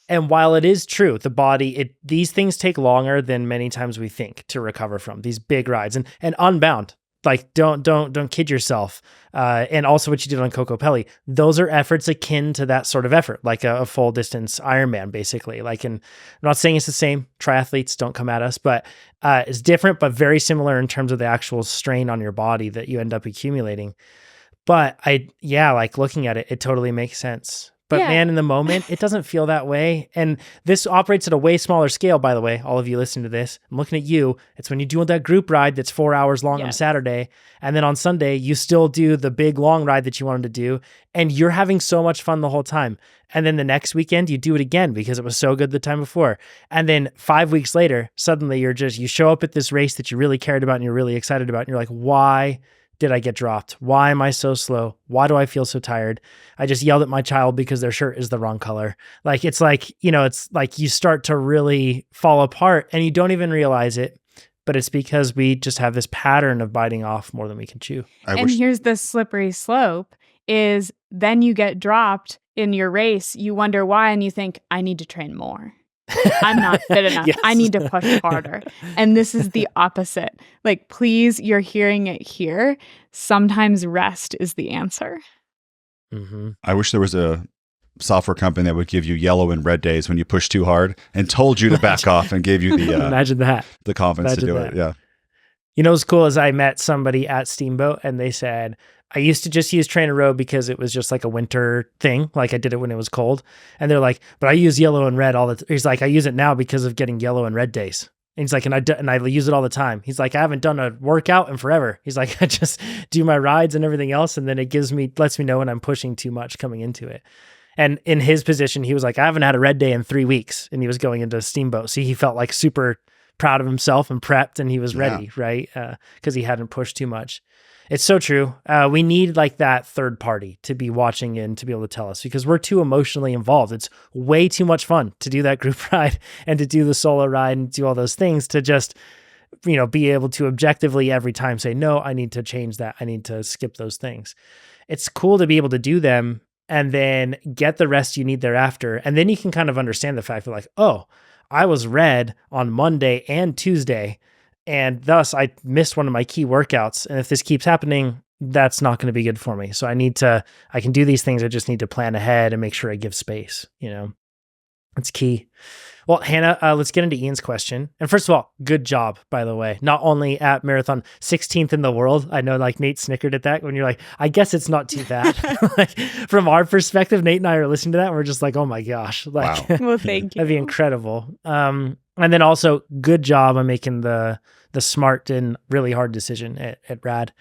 And while it is true, the body, these things take longer than many times we think to recover from these big rides and Unbound. Like don't kid yourself. And also what you did on Kokopelli, those are efforts akin to that sort of effort, like a full distance Ironman, basically. Like, and I'm not saying it's the same. Triathletes don't come at us, but it's different, but very similar in terms of the actual strain on your body that you end up accumulating. But like looking at it, it totally makes sense. But man, in the moment, it doesn't feel that way. And this operates at a way smaller scale, by the way, all of you listening to this. I'm looking at you. It's when you do that group ride that's 4 hours long on Saturday. And then on Sunday, you still do the big long ride that you wanted to do. And you're having so much fun the whole time. And then the next weekend, you do it again because it was so good the time before. And then 5 weeks later, suddenly you show up at this race that you really cared about and you're really excited about. And you're like, why did I get dropped? Why am I so slow? Why do I feel so tired? I just yelled at my child because their shirt is the wrong color. Like, it's like, it's like you start to really fall apart and you don't even realize it, but it's because we just have this pattern of biting off more than we can chew. Here's the slippery slope is then you get dropped in your race. You wonder why, and you think, I need to train more. I'm not fit enough. Yes. I need to push harder. And this is the opposite. Like, please, you're hearing it here. Sometimes rest is the answer. Mm-hmm. I wish there was a software company that would give you yellow and red days when you push too hard and told you to back off and gave you the imagine that the confidence to do that. it. Yeah. You know what's cool is I met somebody at Steamboat and they said, I used to just use TrainerRoad because it was just like a winter thing. Like I did it when it was cold. And they're like, but I use yellow and red all the He's like, I use it now because of getting yellow and red days. And he's like, and I use it all the time. He's like, I haven't done a workout in forever. He's like, I just do my rides and everything else. And then it lets me know when I'm pushing too much coming into it. And in his position, he was like, I haven't had a red day in 3 weeks. And he was going into Steamboat. So he felt like super proud of himself and prepped, and he was ready, right? Because he hadn't pushed too much. It's so true. We need like that third party to be watching and to be able to tell us, because we're too emotionally involved. It's way too much fun to do that group ride and to do the solo ride and do all those things to just, be able to objectively every time say, no, I need to change that. I need to skip those things. It's cool to be able to do them and then get the rest you need thereafter. And then you can kind of understand the fact that like, oh, I was red on Monday and Tuesday, and thus I missed one of my key workouts. And if this keeps happening, that's not going to be good for me. So I can do these things. I just need to plan ahead and make sure I give space, It's key. Well, Hannah, let's get into Ian's question. And first of all, good job, by the way. Not only at marathon, 16th in the world. I know like Nate snickered at that when you're like, I guess it's not too bad. Like from our perspective, Nate and I are listening to that and we're just like, oh my gosh. Like, wow. Well, thank you. That'd be incredible. And then also good job on making the smart and really hard decision at Rad.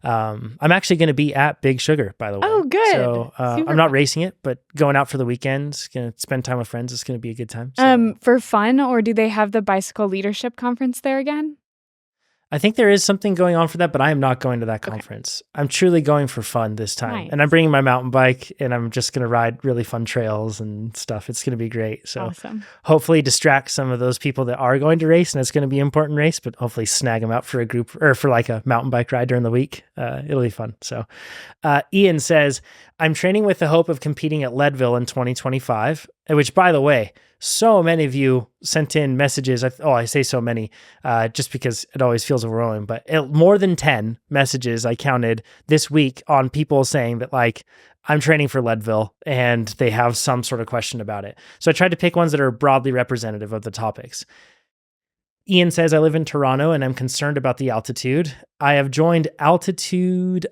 I'm actually going to be at Big Sugar, by the way. Oh, good. So I'm not racing it, but going out for the weekend, going to spend time with friends. It's going to be a good time. So. For fun, or do they have the bicycle leadership conference there again? I think there is something going on for that, but I am not going to that conference. Okay. I'm truly going for fun this time. Nice. And I'm bringing my mountain bike and I'm just going to ride really fun trails and stuff. It's going to be great. So awesome. Hopefully distract some of those people that are going to race, and it's going to be an important race, but hopefully snag them out for a group or for like a mountain bike ride during the week. It'll be fun. So Ian says, I'm training with the hope of competing at Leadville in 2025, which by the way, so many of you sent in messages. I say so many just because it always feels overwhelming, but more than 10 messages I counted this week on people saying that like, I'm training for Leadville and they have some sort of question about it. So I tried to pick ones that are broadly representative of the topics. Ian says, I live in Toronto and I'm concerned about the altitude. I have joined an altitude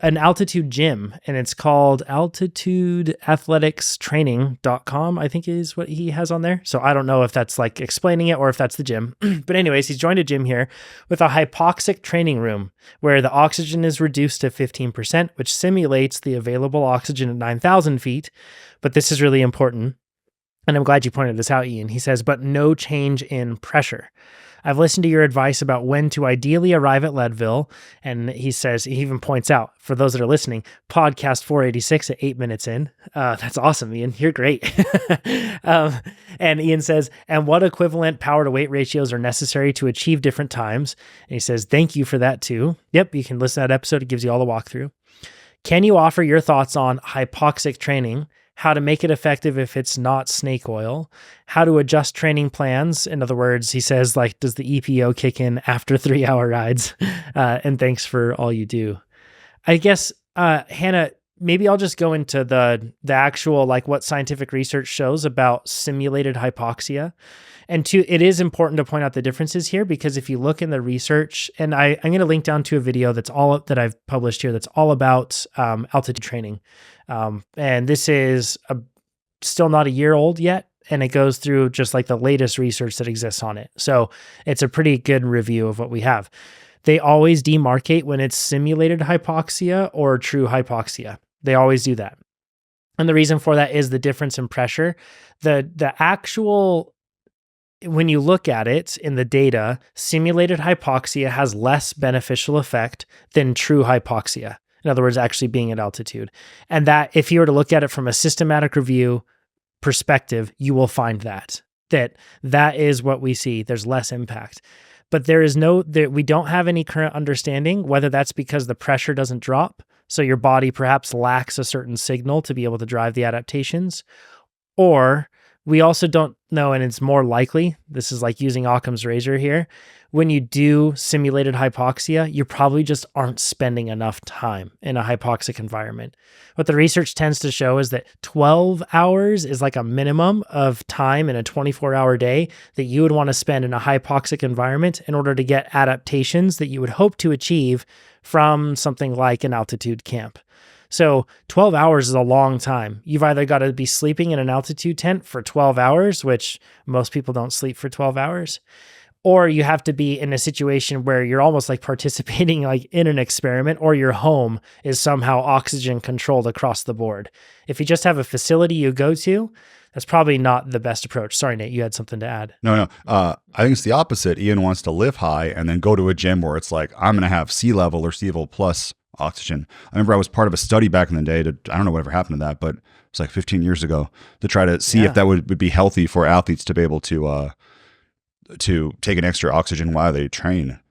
gym, and it's called altitudeathletics.training.com, I think is what he has on there. So I don't know if that's like explaining it or if that's the gym. But anyways, he's joined a gym here with a hypoxic training room where the oxygen is reduced to 15%, which simulates the available oxygen at 9,000 feet. But this is really important. And I'm glad you pointed this out, Ian. He says, but no change in pressure. I've listened to your advice about when to ideally arrive at Leadville. And he says, he even points out, for those that are listening, podcast 486 at 8 minutes in. That's awesome, Ian. You're great. And Ian says, and what equivalent power to weight ratios are necessary to achieve different times? And he says, thank you for that too. Yep, you can listen to that episode. It gives you all the walkthrough. Can you offer your thoughts on hypoxic training? How to make it effective if it's not snake oil, how to adjust training plans. In other words, he says, like, does the EPO kick in after 3-hour rides? And thanks for all you do. I guess, Hannah, maybe I'll just go into the actual, like what scientific research shows about simulated hypoxia. And two, it is important to point out the differences here, because if you look in the research, and I'm going to link down to a video that I've published here that's all about altitude training. And this is still not a year old yet, and it goes through just like the latest research that exists on it. So it's a pretty good review of what we have. They always demarcate when it's simulated hypoxia or true hypoxia. They always do that. And the reason for that is the difference in pressure. The actual, when you look at it in the data, simulated hypoxia has less beneficial effect than true hypoxia. In other words, actually being at altitude. And that if you were to look at it from a systematic review perspective, you will find that is what we see. There's less impact. But we don't have any current understanding whether that's because the pressure doesn't drop, so your body perhaps lacks a certain signal to be able to drive the adaptations, or we also don't know, and it's more likely, this is like using Occam's razor here, when you do simulated hypoxia, you probably just aren't spending enough time in a hypoxic environment. What the research tends to show is that 12 hours is like a minimum of time in a 24-hour day that you would want to spend in a hypoxic environment in order to get adaptations that you would hope to achieve from something like an altitude camp. So 12 hours is a long time. You've either got to be sleeping in an altitude tent for 12 hours, which most people don't sleep for 12 hours, or you have to be in a situation where you're almost like participating like in an experiment, or your home is somehow oxygen controlled across the board. If you just have a facility you go to, that's probably not the best approach. Sorry, Nate, you had something to add. No. I think it's the opposite. Ian wants to live high and then go to a gym where it's like, I'm going to have sea level or sea level plus oxygen. I remember I was part of a study back in the day I don't know whatever happened to that, but it's like 15 years ago, to try to see if that would be healthy for athletes to be able to take an extra oxygen while they train.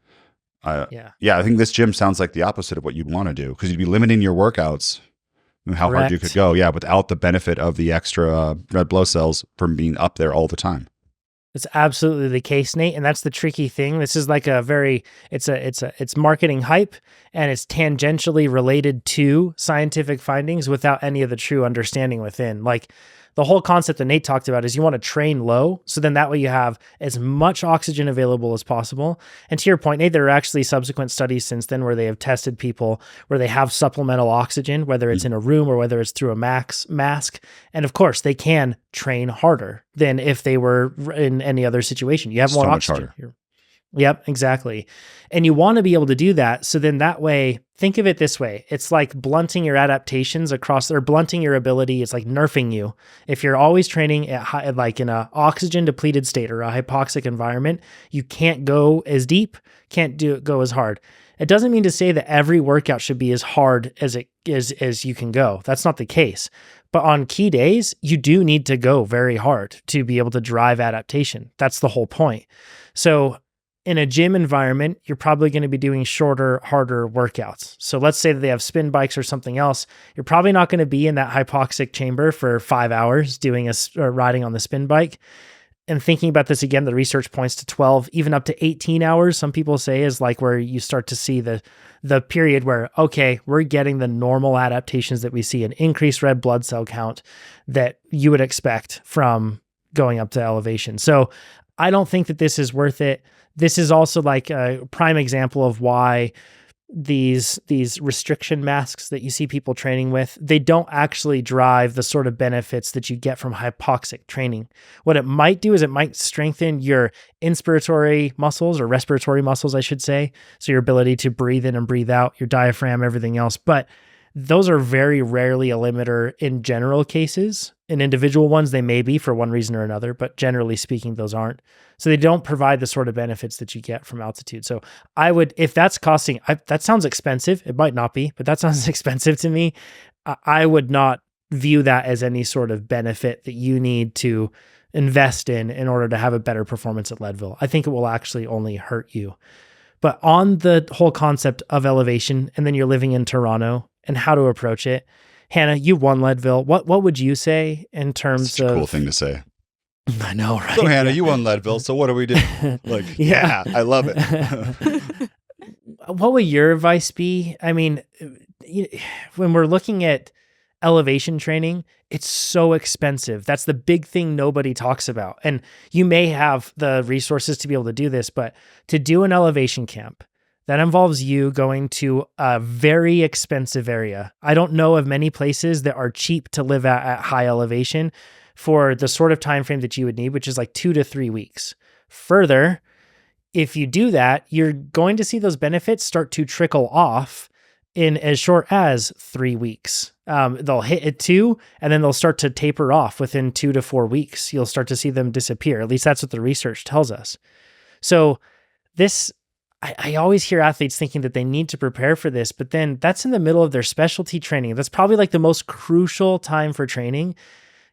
I think this gym sounds like the opposite of what you'd want to do, because you'd be limiting your workouts, how hard you could go, without the benefit of the extra red blood cells from being up there all the time. It's absolutely the case, Nate, and that's the tricky thing. This is like it's marketing hype, and it's tangentially related to scientific findings without any of the true understanding within. Like, the whole concept that Nate talked about is you want to train low, so then that way you have as much oxygen available as possible. And to your point, Nate, there are actually subsequent studies since then where they have tested people where they have supplemental oxygen, whether it's in a room or whether it's through a mask. And of course, they can train harder than if they were in any other situation. You have more oxygen. Yep, exactly. And you want to be able to do that. So then that way, think of it this way. It's like blunting your adaptations or blunting your ability. It's like nerfing you. If you're always training at like in a oxygen depleted state or a hypoxic environment, you can't go as deep, can't go as hard. It doesn't mean to say that every workout should be as hard as it is as you can go. That's not the case. But on key days, you do need to go very hard to be able to drive adaptation. That's the whole point. So in a gym environment, you're probably going to be doing shorter, harder workouts. So let's say that they have spin bikes or something else. You're probably not going to be in that hypoxic chamber for 5 hours doing or riding on the spin bike. And thinking about this again, the research points to 12, even up to 18 hours, some people say, is like where you start to see the period where, okay, we're getting the normal adaptations that we see, an increased red blood cell count that you would expect from going up to elevation. So I don't think that this is worth it. This is also like a prime example of why these restriction masks that you see people training with, they don't actually drive the sort of benefits that you get from hypoxic training. What it might do is it might strengthen your inspiratory muscles, or respiratory muscles, I should say. So your ability to breathe in and breathe out, your diaphragm, everything else. But those are very rarely a limiter in general cases. In individual ones, they may be for one reason or another, but generally speaking, those aren't. So they don't provide the sort of benefits that you get from altitude. So I would, if that's costing, that sounds expensive. It might not be, but that sounds expensive to me. I would not view that as any sort of benefit that you need to invest in order to have a better performance at Leadville. I think it will actually only hurt you. But on the whole concept of elevation, and then you're living in Toronto and how to approach it, Hannah, you won Leadville. What would you say in terms Such a cool thing to say. I know, right? So Hannah, you won Leadville. So what do we do? Like, yeah, I love it. What would your advice be? I mean, when we're looking at elevation training, it's so expensive. That's the big thing nobody talks about. And you may have the resources to be able to do this, but to do an elevation camp, that involves you going to a very expensive area. I don't know of many places that are cheap to live at high elevation for the sort of time frame that you would need, which is like 2 to 3 weeks. Further, if you do that, you're going to see those benefits start to trickle off in as short as 3 weeks. They'll hit at 2, and then they'll start to taper off within 2 to 4 weeks. You'll start to see them disappear. At least that's what the research tells us. So this, I always hear athletes thinking that they need to prepare for this, but then that's in the middle of their specialty training. That's probably like the most crucial time for training,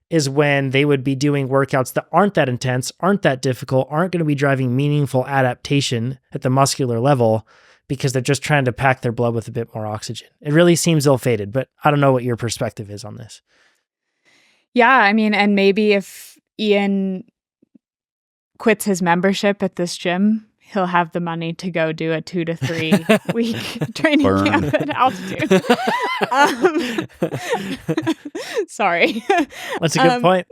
is when they would be doing workouts that aren't that intense, aren't that difficult, aren't going to be driving meaningful adaptation at the muscular level, because they're just trying to pack their blood with a bit more oxygen. It really seems ill-fated, but I don't know what your perspective is on this. Yeah, I mean, and maybe if Ian quits his membership at this gym, he'll have the money to go do a 2 to 3 week training Burn. camp at altitude. Sorry. That's a good point.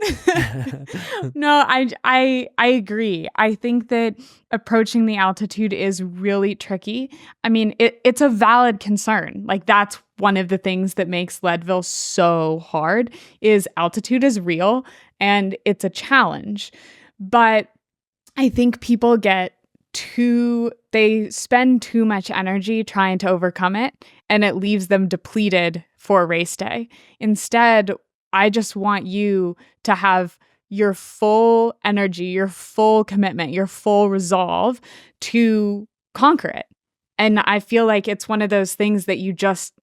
No, I agree. I think that approaching the altitude is really tricky. I mean, it's a valid concern. Like, that's one of the things that makes Leadville so hard is altitude is real and it's a challenge. But I think people they spend too much energy trying to overcome it, and it leaves them depleted for race day. Instead, I just want you to have your full energy, your full commitment, your full resolve to conquer it. And I feel like it's one of those things that you just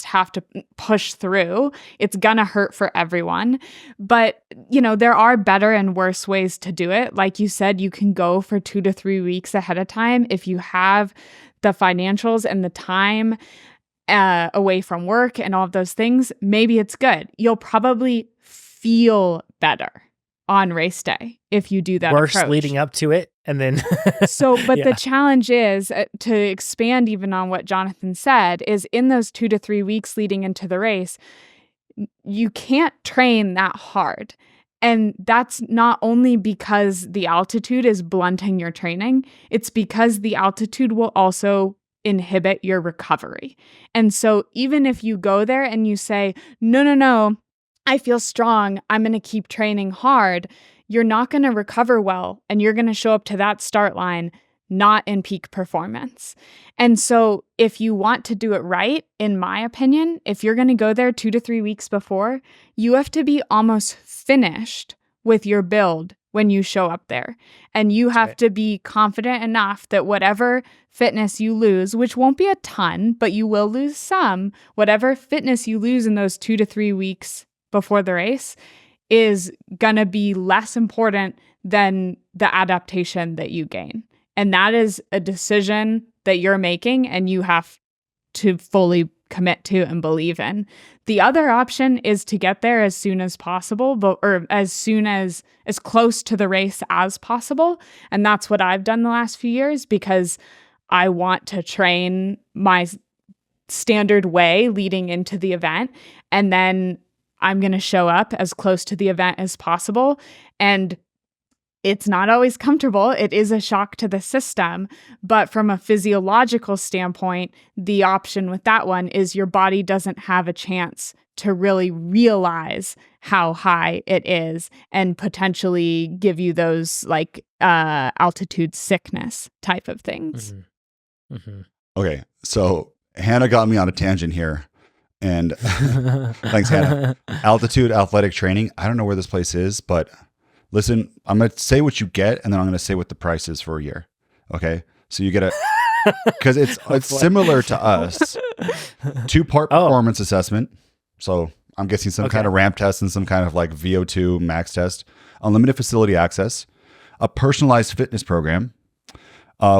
have to push through. It's gonna hurt for everyone. But, there are better and worse ways to do it. Like you said, you can go for 2 to 3 weeks ahead of time if you have the financials and the time away from work and all of those things. Maybe it's good. You'll probably feel better on race day if you do that Worse approach. leading up to it, and then The challenge is to expand even on what Jonathan said is in those 2 to 3 weeks leading into the race, you can't train that hard. And that's not only because the altitude is blunting your training, it's because the altitude will also inhibit your recovery. And so even if you go there and you say, no, I feel strong, I'm going to keep training hard, you're not going to recover well, and you're going to show up to that start line not in peak performance. And so if you want to do it right, in my opinion, if you're going to go there 2 to 3 weeks before, you have to be almost finished with your build when you show up there. And you have to be confident enough that whatever fitness you lose, which won't be a ton, but you will lose some, whatever fitness you lose in those 2 to 3 weeks before the race is going to be less important than the adaptation that you gain. And that is a decision that you're making and you have to fully commit to and believe in. The other option is to get there as soon as possible, or as close to the race as possible. And that's what I've done the last few years because I want to train my standard way leading into the event. And then I'm going to show up as close to the event as possible. And it's not always comfortable. It is a shock to the system. But from a physiological standpoint, the option with that one is your body doesn't have a chance to really realize how high it is and potentially give you those altitude sickness type of things. Mm-hmm. Mm-hmm. Okay, so Hannah got me on a tangent here. And thanks, Hannah. Altitude athletic training. I don't know where this place is, but listen, I'm going to say what you get, and then I'm going to say what the price is for a year. Okay? So you get because it's similar to us. 2-part performance assessment. So I'm guessing some kind of ramp test and some kind of like VO2 max test. Unlimited facility access. A personalized fitness program.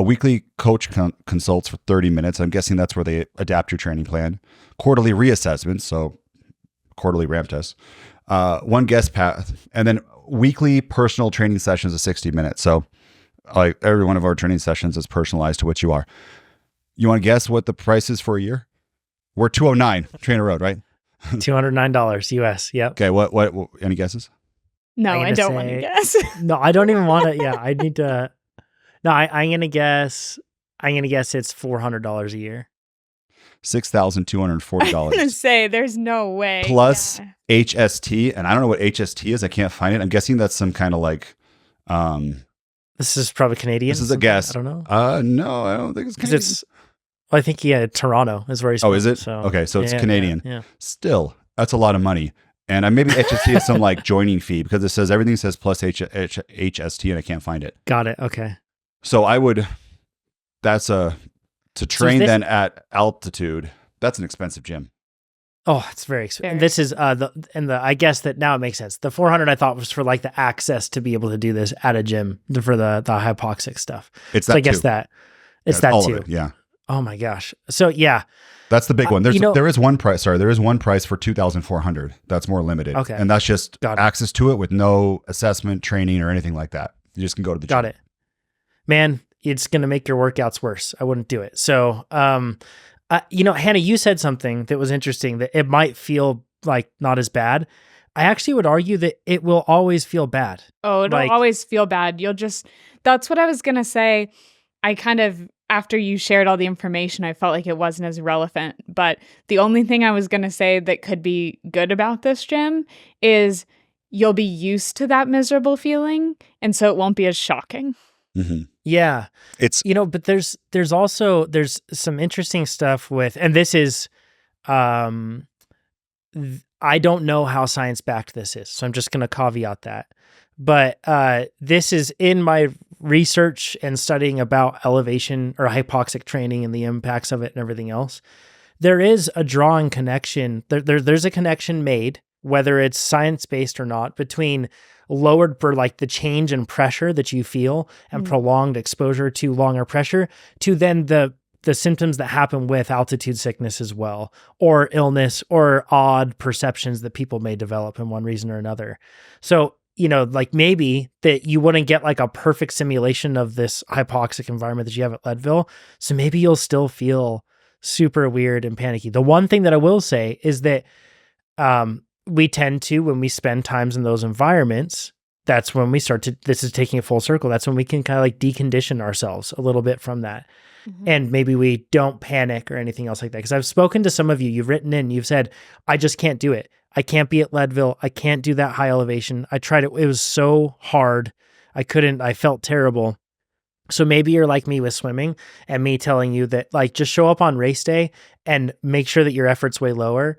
Weekly coach consults for 30 minutes. I'm guessing that's where they adapt your training plan. Quarterly reassessments, so quarterly ramp tests. 1 guest path, and then weekly personal training sessions of 60 minutes. So like every one of our training sessions is personalized to what you are. You want to guess what the price is for a year? We're $209 TrainerRoad, right? $209 US. Yep. Okay. What any guesses? No, I don't want to guess. No, I don't even want to. Yeah, I need to. No, I'm gonna guess. It's $400 a year. $6,240. I'm gonna say there's no way. Plus HST, and I don't know what HST is. I can't find it. I'm guessing that's some kind of like. This is probably Canadian. This is a guess. I don't know. No, I don't think it's Canadian. It's. Well, I think Toronto is where he's. Oh, is it? So, okay, so it's Canadian. Yeah. Still, that's a lot of money. And maybe HST is some like joining fee because it says everything says plus HST, and I can't find it. Got it. Okay. So I would. That's to train then at altitude. That's an expensive gym. Oh, it's very expensive. This is I guess that now it makes sense. The 400 I thought was for like the access to be able to do this at a gym for the hypoxic stuff. It's so that I guess too. that it's that all too. Of it, yeah. Oh my gosh. So yeah. That's the big one. There is one price. Sorry, there is one price for $2,400. That's more limited. Okay. And that's just access to it with no assessment, training, or anything like that. You just can go to the gym. Got it. Man, it's going to make your workouts worse. I wouldn't do it. So, Hannah, you said something that was interesting, that it might feel like not as bad. I actually would argue that it will always feel bad. Oh, it'll always feel bad. That's what I was going to say. I kind of, after you shared all the information, I felt like it wasn't as relevant. But the only thing I was going to say that could be good about this gym is you'll be used to that miserable feeling. And so it won't be as shocking. Mm-hmm. Yeah. It's, but there's some interesting stuff with, and this is, I don't know how science backed this is. So I'm just going to caveat that. But this is in my research and studying about elevation or hypoxic training and the impacts of it and everything else. There is a drawing connection. There's a connection made, whether it's science-based or not, between lowered for like the change in pressure that you feel and prolonged exposure to longer pressure to then the symptoms that happen with altitude sickness as well, or illness or odd perceptions that people may develop in one reason or another. So, like maybe that you wouldn't get like a perfect simulation of this hypoxic environment that you have at Leadville. So maybe you'll still feel super weird and panicky. The one thing that I will say is that we tend to, when we spend times in those environments, that's when we start to, this is taking a full circle. That's when we can kind of like decondition ourselves a little bit from that. Mm-hmm. And maybe we don't panic or anything else like that. Because I've spoken to some of you, you've written in, you've said, I just can't do it. I can't be at Leadville. I can't do that high elevation. I tried it. It was so hard. I felt terrible. So maybe you're like me with swimming and me telling you that like, just show up on race day and make sure that your effort's way lower.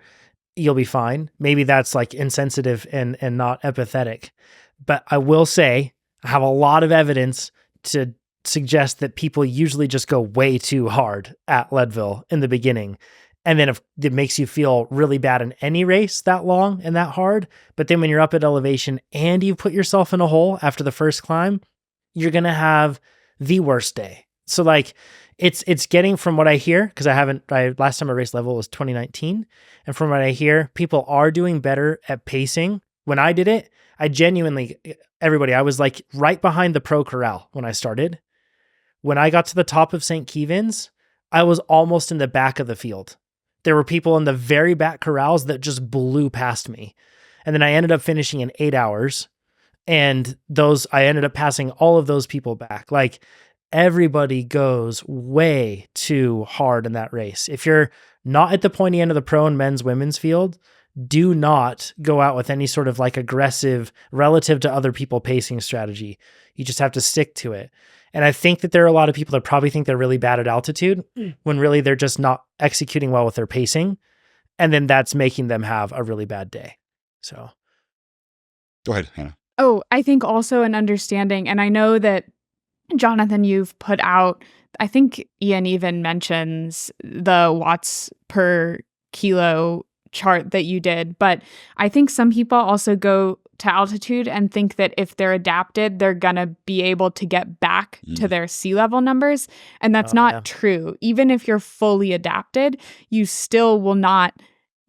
You'll be fine. Maybe that's like insensitive and not empathetic. But I will say I have a lot of evidence to suggest that people usually just go way too hard at Leadville in the beginning. And then if it makes you feel really bad in any race that long and that hard, but then when you're up at elevation and you put yourself in a hole after the first climb, you're going to have the worst day. So like it's getting, from what I hear, because last time I raced Leadville was 2019. And from what I hear, people are doing better at pacing. When I did it, I was like right behind the pro corral when I started. When I got to the top of St. Kevin's, I was almost in the back of the field. There were people in the very back corrals that just blew past me. And then I ended up finishing in 8 hours. And I ended up passing all of those people back. Like everybody goes way too hard in that race. If you're not at the pointy end of the pro and men's women's field, do not go out with any sort of like aggressive relative to other people pacing strategy. You just have to stick to it. And I think that there are a lot of people that probably think they're really bad at altitude when really they're just not executing well with their pacing. And then that's making them have a really bad day. So go ahead, Hannah. Oh, I think also an understanding, and I know that Jonathan, you've put out, I think Ian even mentions the watts per kilo chart that you did, but I think some people also go to altitude and think that if they're adapted, they're going to be able to get back to their sea level numbers. And that's not true. Even if you're fully adapted, you still will not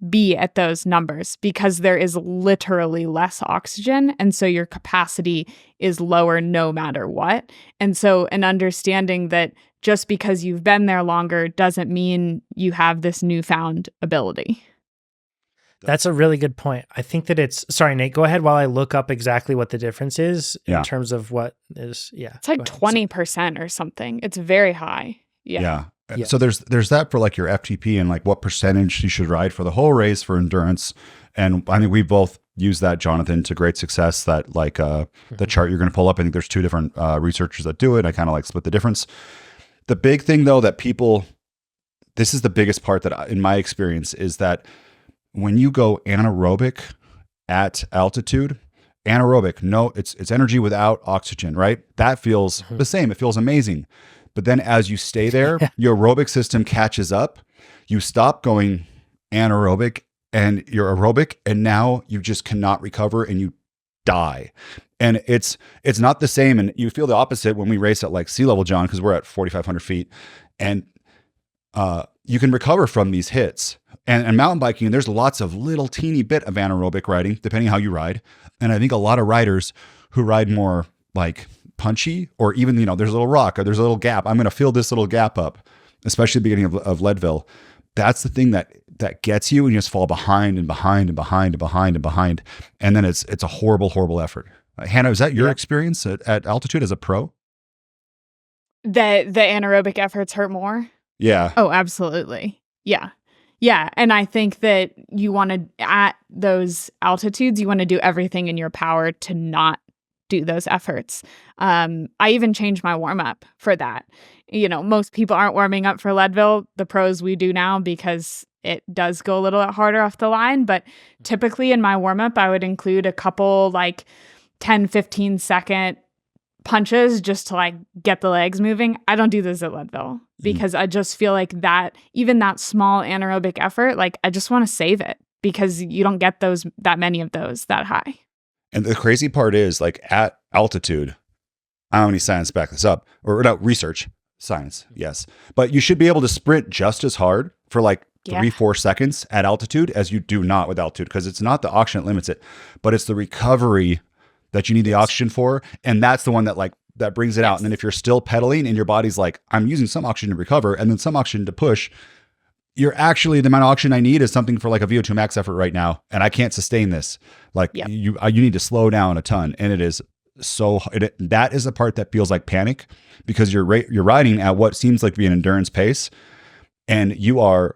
be at those numbers because there is literally less oxygen. And so your capacity is lower no matter what. And so an understanding that just because you've been there longer doesn't mean you have this newfound ability. That's a really good point. I think that sorry, Nate, go ahead while I look up exactly what the difference is in terms of what is, It's like 20% or something. It's very high. Yeah. So there's that for like your FTP and like what percentage you should ride for the whole race for endurance. And I think we both use that, Jonathan, to great success, that like the chart you're going to pull up. I think there's two different researchers that do it. I kind of like split the difference. The big thing though, this is the biggest part that in my experience is that when you go anaerobic at altitude, it's energy without oxygen, right? That feels the same. It feels amazing. But then as you stay there, your aerobic system catches up. You stop going anaerobic and you're aerobic, and now you just cannot recover and you die. And it's not the same. And you feel the opposite when we race at like sea level, John, because we're at 4,500 feet. And you can recover from these hits. And mountain biking, there's lots of little teeny bit of anaerobic riding, depending how you ride. And I think a lot of riders who ride more like punchy, or even, there's a little rock or there's a little gap, I'm going to fill this little gap up, especially at the beginning of Leadville. That's the thing that gets you, and you just fall behind and behind and behind and behind and behind. And then it's a horrible, horrible effort. Hannah, is that your experience at altitude as a pro? The anaerobic efforts hurt more? Yeah. Oh, absolutely. Yeah. Yeah. And I think that you want to, at those altitudes, you want to do everything in your power to not do those efforts. I even changed my warm up for that. Most people aren't warming up for Leadville. The pros, we do now, because it does go a little bit harder off the line. But typically in my warm up, I would include a couple 10, 15 second punches just to get the legs moving. I don't do this at Leadville because I just feel like that, even that small anaerobic effort, I just want to save it, because you don't get that many of those that high. And the crazy part is, at altitude, I don't have any science to back this up, or no, research, science, yes. But you should be able to sprint just as hard for 3-4 seconds at altitude as you do not with altitude, because it's not the oxygen that limits it, but it's the recovery that you need the oxygen for. And that's the one that brings it out. And then if you're still pedaling and your body's I'm using some oxygen to recover and then some oxygen to push, you're actually, the amount of oxygen I need is something for a VO2 max effort right now. And I can't sustain this. You need to slow down a ton. And it is that is the part that feels like panic, because you're riding at what seems like to be an endurance pace. And you are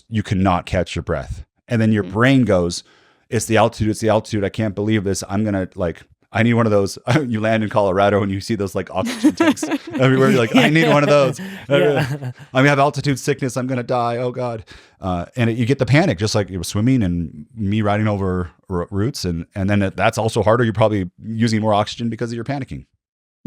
you cannot catch your breath. And then your brain goes, it's the altitude. I can't believe this. I'm going to I need one of those. You land in Colorado and you see those oxygen tanks everywhere. You're I need one of those. I have altitude sickness. I'm going to die. Oh God. And you get the panic, just like swimming and me riding over roots. And then that's also harder. You're probably using more oxygen because you're panicking.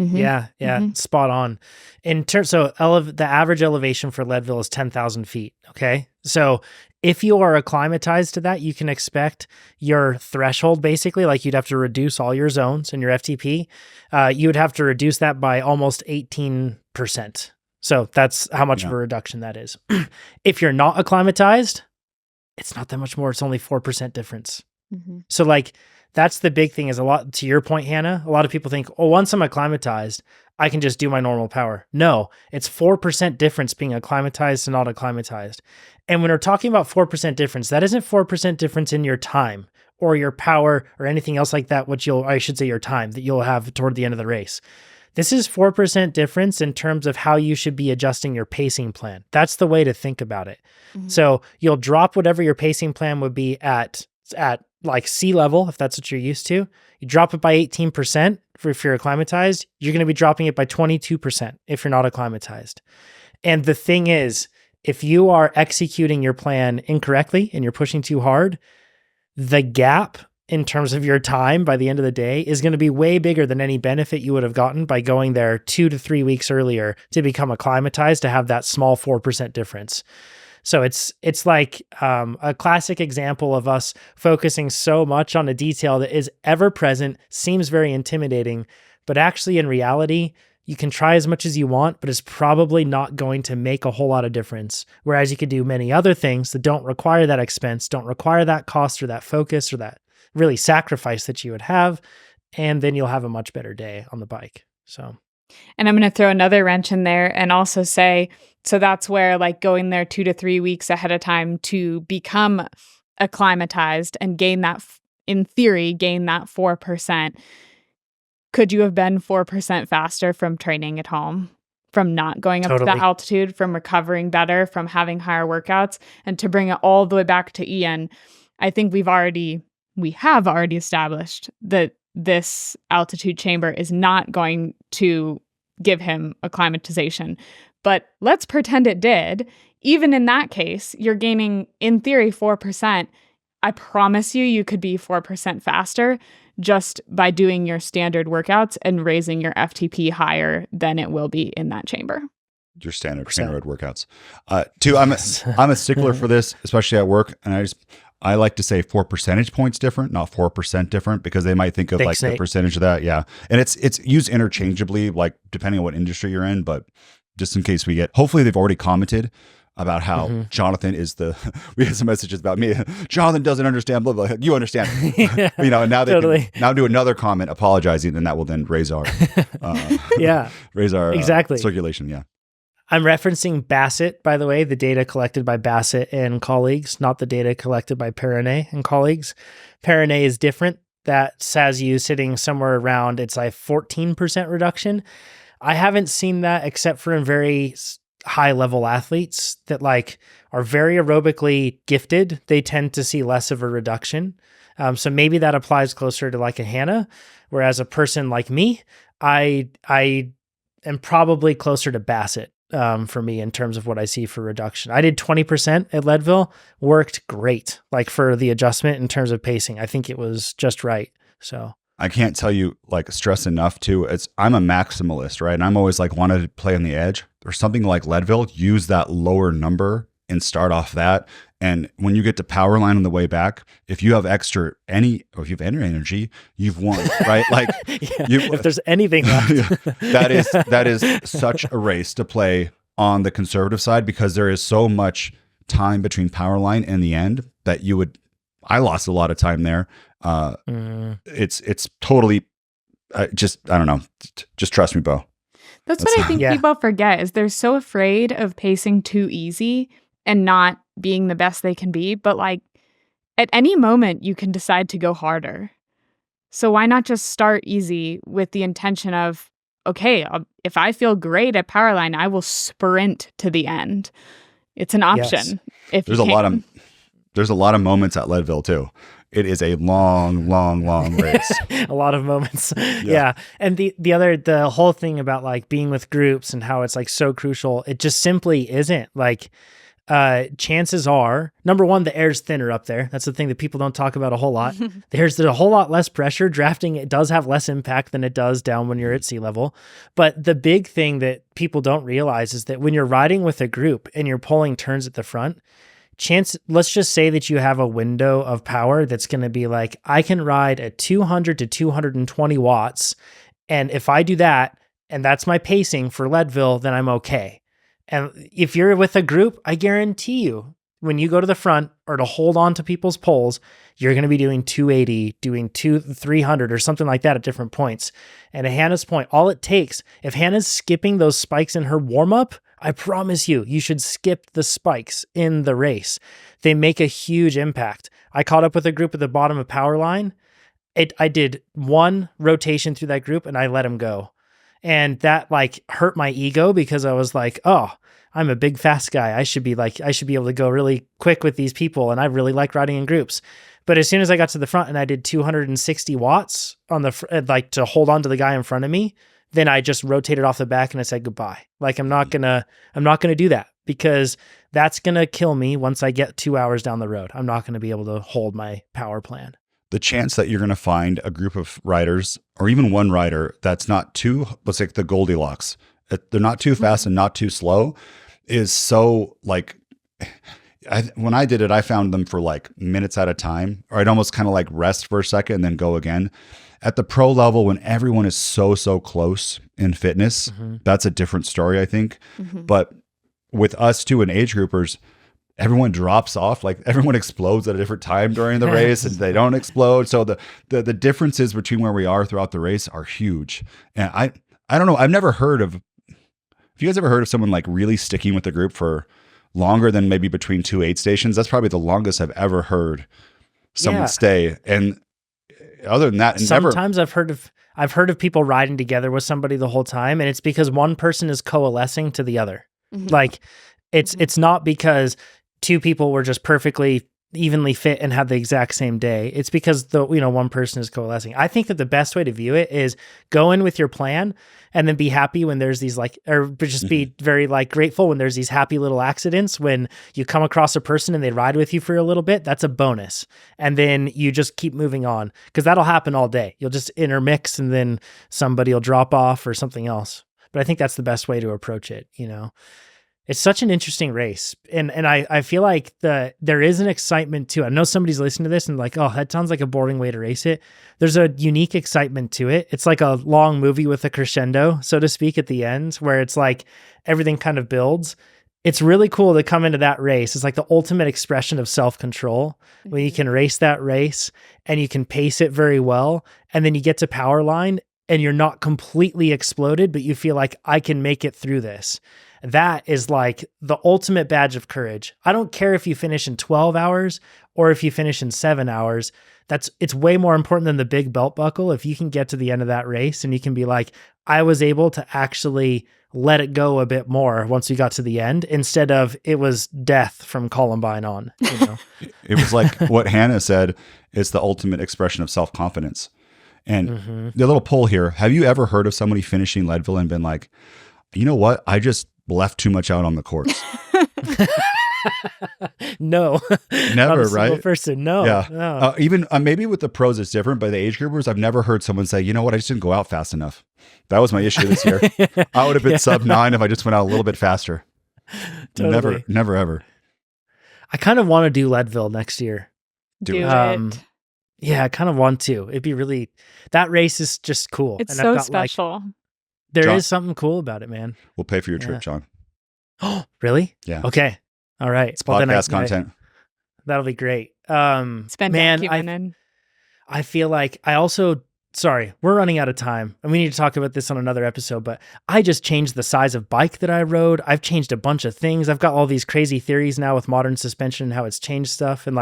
Mm-hmm. Yeah. Mm-hmm. Spot on. The average elevation for Leadville is 10,000 feet. Okay. So if you are acclimatized to that, you can expect your threshold, basically, you'd have to reduce all your zones in your FTP. You would have to reduce that by almost 18%. So that's how much of a reduction that is. If you're not acclimatized, it's not that much more. It's only 4% difference. Mm-hmm. So that's the big thing, is to your point, Hannah, a lot of people think, once I'm acclimatized, I can just do my normal power. No, it's 4% difference being acclimatized to not acclimatized. And when we're talking about 4% difference, that isn't 4% difference in your time or your power or anything else like that, your time that you'll have toward the end of the race. This is 4% difference in terms of how you should be adjusting your pacing plan. That's the way to think about it. Mm-hmm. So you'll drop whatever your pacing plan would be at sea level, if that's what you're used to. You drop it by 18% if you're acclimatized. You're going to be dropping it by 22% if you're not acclimatized. And the thing is, if you are executing your plan incorrectly and you're pushing too hard, the gap in terms of your time by the end of the day is going to be way bigger than any benefit you would have gotten by going there 2 to 3 weeks earlier to become acclimatized to have that small 4% difference. So it's a classic example of us focusing so much on a detail that is ever present, seems very intimidating, but actually in reality, you can try as much as you want, but it's probably not going to make a whole lot of difference. Whereas you could do many other things that don't require that expense, don't require that cost or that focus or that really sacrifice that you would have, and then you'll have a much better day on the bike. So, and I'm going to throw another wrench in there and also say, so that's where going there 2 to 3 weeks ahead of time to become acclimatized and gain that, in theory, gain that 4%. Could you have been 4% faster from training at home, from not going up to that altitude, from recovering better, from having higher workouts? And to bring it all the way back to Ian, I think we have already established that this altitude chamber is not going to give him acclimatization. But let's pretend it did. Even in that case, you're gaining, in theory, 4%. I promise you could be 4% faster just by doing your standard workouts and raising your FTP higher than it will be in that chamber. Your standard TrainerRoad workouts. I'm a stickler for this, especially at work. And I like to say 4 percentage points different, not 4% different, because they might think of the percentage of that. Yeah. And it's used interchangeably, depending on what industry you're in, but just in case hopefully they've already commented about how Jonathan is we had some messages about me. Jonathan doesn't understand, blah, blah, blah. You understand. Yeah, And now they totally. can now do another comment apologizing, and that will then raise our, Yeah, raise our exactly. circulation. Yeah. I'm referencing Bassett, by the way, the data collected by Bassett and colleagues, not the data collected by Perrinet and colleagues. Perrinet is different. That has you sitting somewhere around, it's like 14% reduction. I haven't seen that except for in very high level athletes that like are very aerobically gifted. They tend to see less of a reduction. So maybe that applies closer to like a Hannah, whereas a person like me, I am probably closer to Bassett. For me in terms of what I see for reduction. I did 20% at Leadville, worked great. Like for the adjustment in terms of pacing, I think it was just right. So I can't tell you like stress enough too. I'm a maximalist, right? And I'm always like wanted to play on the edge or something like Leadville, use that lower number and start off that. And when you get to power line on the way back, if you have any energy, you've won, right? Like if there's anything left. that is such a race to play on the conservative side because there is so much time between power line and the end that I lost a lot of time there. It's totally I don't know. Just trust me, Bo. That's what I think people forget is they're so afraid of pacing too easy and not being the best they can be. But like at any moment, you can decide to go harder. So why not just start easy with the intention of, okay, if I feel great at Powerline, I will sprint to the end. It's an option. Yes. There's a lot of moments at Leadville too. It is a long, long, long race. A lot of moments. Yeah. And the whole thing about like being with groups and how it's like so crucial, it just simply isn't. Like chances are, number one, the air's thinner up there. That's the thing that people don't talk about a whole lot. There's a whole lot less pressure. Drafting, it does have less impact than it does down when you're at sea level. But the big thing that people don't realize is that when you're riding with a group and you're pulling turns at the front, let's just say that you have a window of power that's going to be like, I can ride at 200 to 220 watts. And if I do that, and that's my pacing for Leadville, then I'm okay. And if you're with a group, I guarantee you, when you go to the front or to hold on to people's poles, you're going to be doing 280, doing 300 or something like that at different points. And at Hannah's point, all it takes, if Hannah's skipping those spikes in her warm-up, I promise you should skip the spikes in the race. They make a huge impact. I caught up with a group at the bottom of power line. I did one rotation through that group and I let him go. And that like hurt my ego because I was like, oh, I'm a big fast guy. I should be able to go really quick with these people. And I really like riding in groups. But as soon as I got to the front and I did 260 watts on like to hold on to the guy in front of me, then I just rotated off the back and I said goodbye. Like I'm not gonna do that because that's gonna kill me once I get 2 hours down the road. I'm not gonna be able to hold my power plan. The chance that you're gonna find a group of riders or even one rider that's not too, let's say the Goldilocks, they're not too fast and not too slow, is so like. When I did it, I found them for like minutes at a time, or I'd almost kind of like rest for a second and then go again. At the pro level, when everyone is so close in fitness, that's a different story, I think. But with us too, and age groupers, everyone drops off. Like everyone explodes at a different time during the race and they don't explode. So the differences between where we are throughout the race are huge. And I don't know. Have you guys ever heard of someone like really sticking with the group for longer than maybe between 2 aid stations? That's probably the longest I've ever heard someone stay. And other than that, sometimes I've heard of people riding together with somebody the whole time, and it's because one person is coalescing to the other. Like it's not because two people were just perfectly evenly fit and had the exact same day. It's because one person is coalescing. I think that the best way to view it is go in with your plan and then be happy when there's these be very like grateful when there's these happy little accidents when you come across a person and they ride with you for a little bit. That's a bonus. And then you just keep moving on because that'll happen all day. You'll just intermix and then somebody will drop off or something else. But I think that's the best way to approach it, It's such an interesting race. And I feel like there is an excitement to it. I know somebody's listening to this and like, oh, that sounds like a boring way to race it. There's a unique excitement to it. It's like a long movie with a crescendo, so to speak, at the end, where it's like everything kind of builds. it's really cool to come into that race. It's like the ultimate expression of self-control when you can race that race and you can pace it very well. And then you get to power line and you're not completely exploded, but you feel like I can make it through this. That is like the ultimate badge of courage. I don't care if you finish in 12 hours or if you finish in 7 hours. It's way more important than the big belt buckle. If you can get to the end of that race and you can be like, I was able to actually let it go a bit more once we got to the end, instead of it was death from Columbine on, you know? It was like what Hannah said, it's the ultimate expression of self-confidence. And the little poll here, have you ever heard of somebody finishing Leadville and been like, you know what? I just left too much out on the course. No, Never, right? Person, no. Yeah. No. Even maybe with the pros, it's different. But the age groupers, I've never heard someone say, you know what? I just didn't go out fast enough. That was my issue this year. I would have been sub 9 if I just went out a little bit faster. Totally. Never, ever. I kind of want to do Leadville next year. Do it. Yeah, I kind of want to. It'd be really, that race is just cool. It's and so I've got, special. There John, is something cool about it, man. We'll pay for your trip, John. Oh, really? Yeah. Okay. All right. It's podcast content. That'll be great. Spend man, I feel like sorry, we're running out of time and we need to talk about this on another episode, but I just changed the size of bike that I rode. I've changed a bunch of things. I've got all these crazy theories now with modern suspension and how it's changed stuff and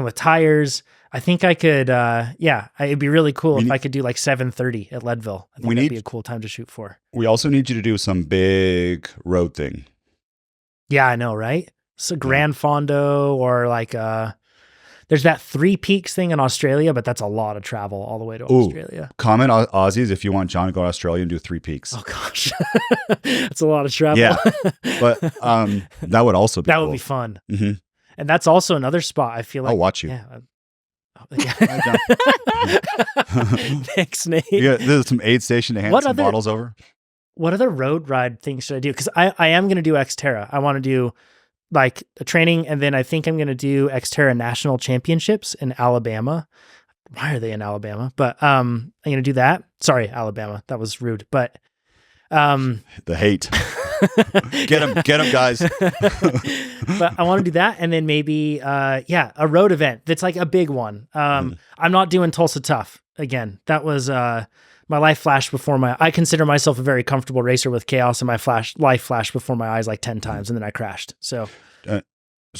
with tires. I think I could, it'd be really cool if I could do like 7:30 at Leadville. I think that'd be a cool time to shoot for. We also need you to do some big road thing. Yeah, I know, right? So Grand Fondo or there's that 3 Peaks thing in Australia, but that's a lot of travel all the way to Australia. Comment Aussies if you want John to go to Australia and do 3 Peaks. Oh gosh, that's a lot of travel. Yeah, but that would also be would be fun. Mm-hmm. And that's also another spot I feel like I'll watch you. Yeah. Thanks, Nate. Yeah, there's some aid station to hand some bottles over. What other road ride things should I do? Because I am going to do Xterra. I want to do like a training, and then I think I'm going to do Xterra National Championships in Alabama. Why are they in Alabama? But I'm going to do that. Sorry, Alabama. That was rude. But the hate. Get them, guys. But I want to do that, and then maybe a road event that's like a big one. I'm not doing Tulsa Tough again. That was my life flashed before I consider myself a very comfortable racer with chaos, and my life flashed before my eyes like 10 times, and then I crashed. So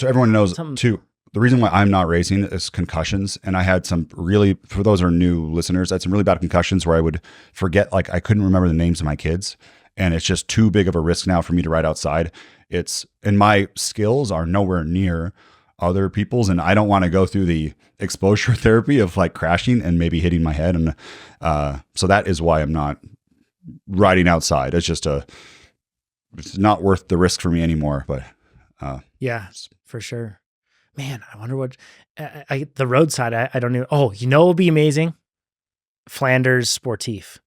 everyone knows too, the reason why I'm not racing is concussions. And I had some really, for those who are new listeners, I had some really bad concussions where I would forget, like I couldn't remember the names of my kids. And it's just too big of a risk now for me to ride outside. And my skills are nowhere near other people's. And I don't want to go through the exposure therapy of like crashing and maybe hitting my head. And so that is why I'm not riding outside. It's not worth the risk for me anymore. But yeah, for sure. Man, I wonder what the roadside. I don't know. Oh, it would be amazing. Flanders Sportif.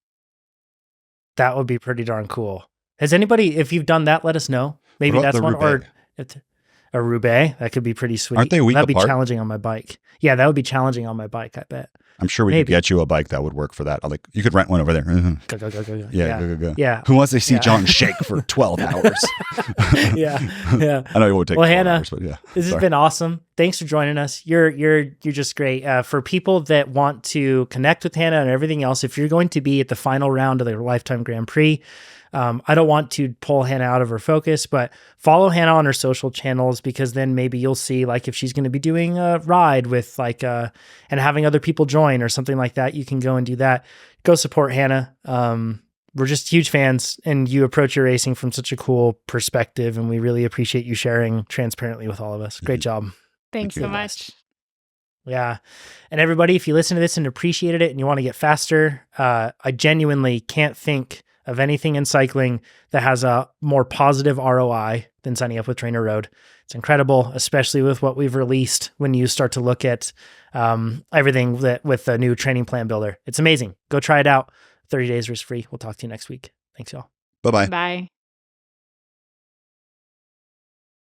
That would be pretty darn cool. Has anybody, if you've done that, let us know. Maybe that's one. Roubaix? Or a Roubaix. That could be pretty sweet. Aren't they a week That'd apart? be challenging on my bike. Yeah, that would be challenging on my bike, I bet. I'm sure we could get you a bike that would work for that. Like you could rent one over there. Go. Yeah. Yeah. Who wants to see John shake for 12 hours? Yeah. I know it would take 12 Hannah, hours, but yeah. This has been awesome. Thanks for joining us. You're just great. For people that want to connect with Hannah and everything else, if you're going to be at the final round of the Lifetime Grand Prix, I don't want to pull Hannah out of her focus, but follow Hannah on her social channels, because then maybe you'll see like if she's going to be doing a ride with and having other people join or something like that, you can go and do that. Go support Hannah. We're just huge fans, and you approach your racing from such a cool perspective, and we really appreciate you sharing transparently with all of us. Great job. Thanks so much. Yeah. And everybody, if you listen to this and appreciated it and you want to get faster, I genuinely can't think of anything in cycling that has a more positive ROI than signing up with TrainerRoad. It's incredible, especially with what we've released when you start to look at everything with the new training plan builder. It's amazing. Go try it out. 30 days risk-free. We'll talk to you next week. Thanks, y'all. Bye-bye. Bye.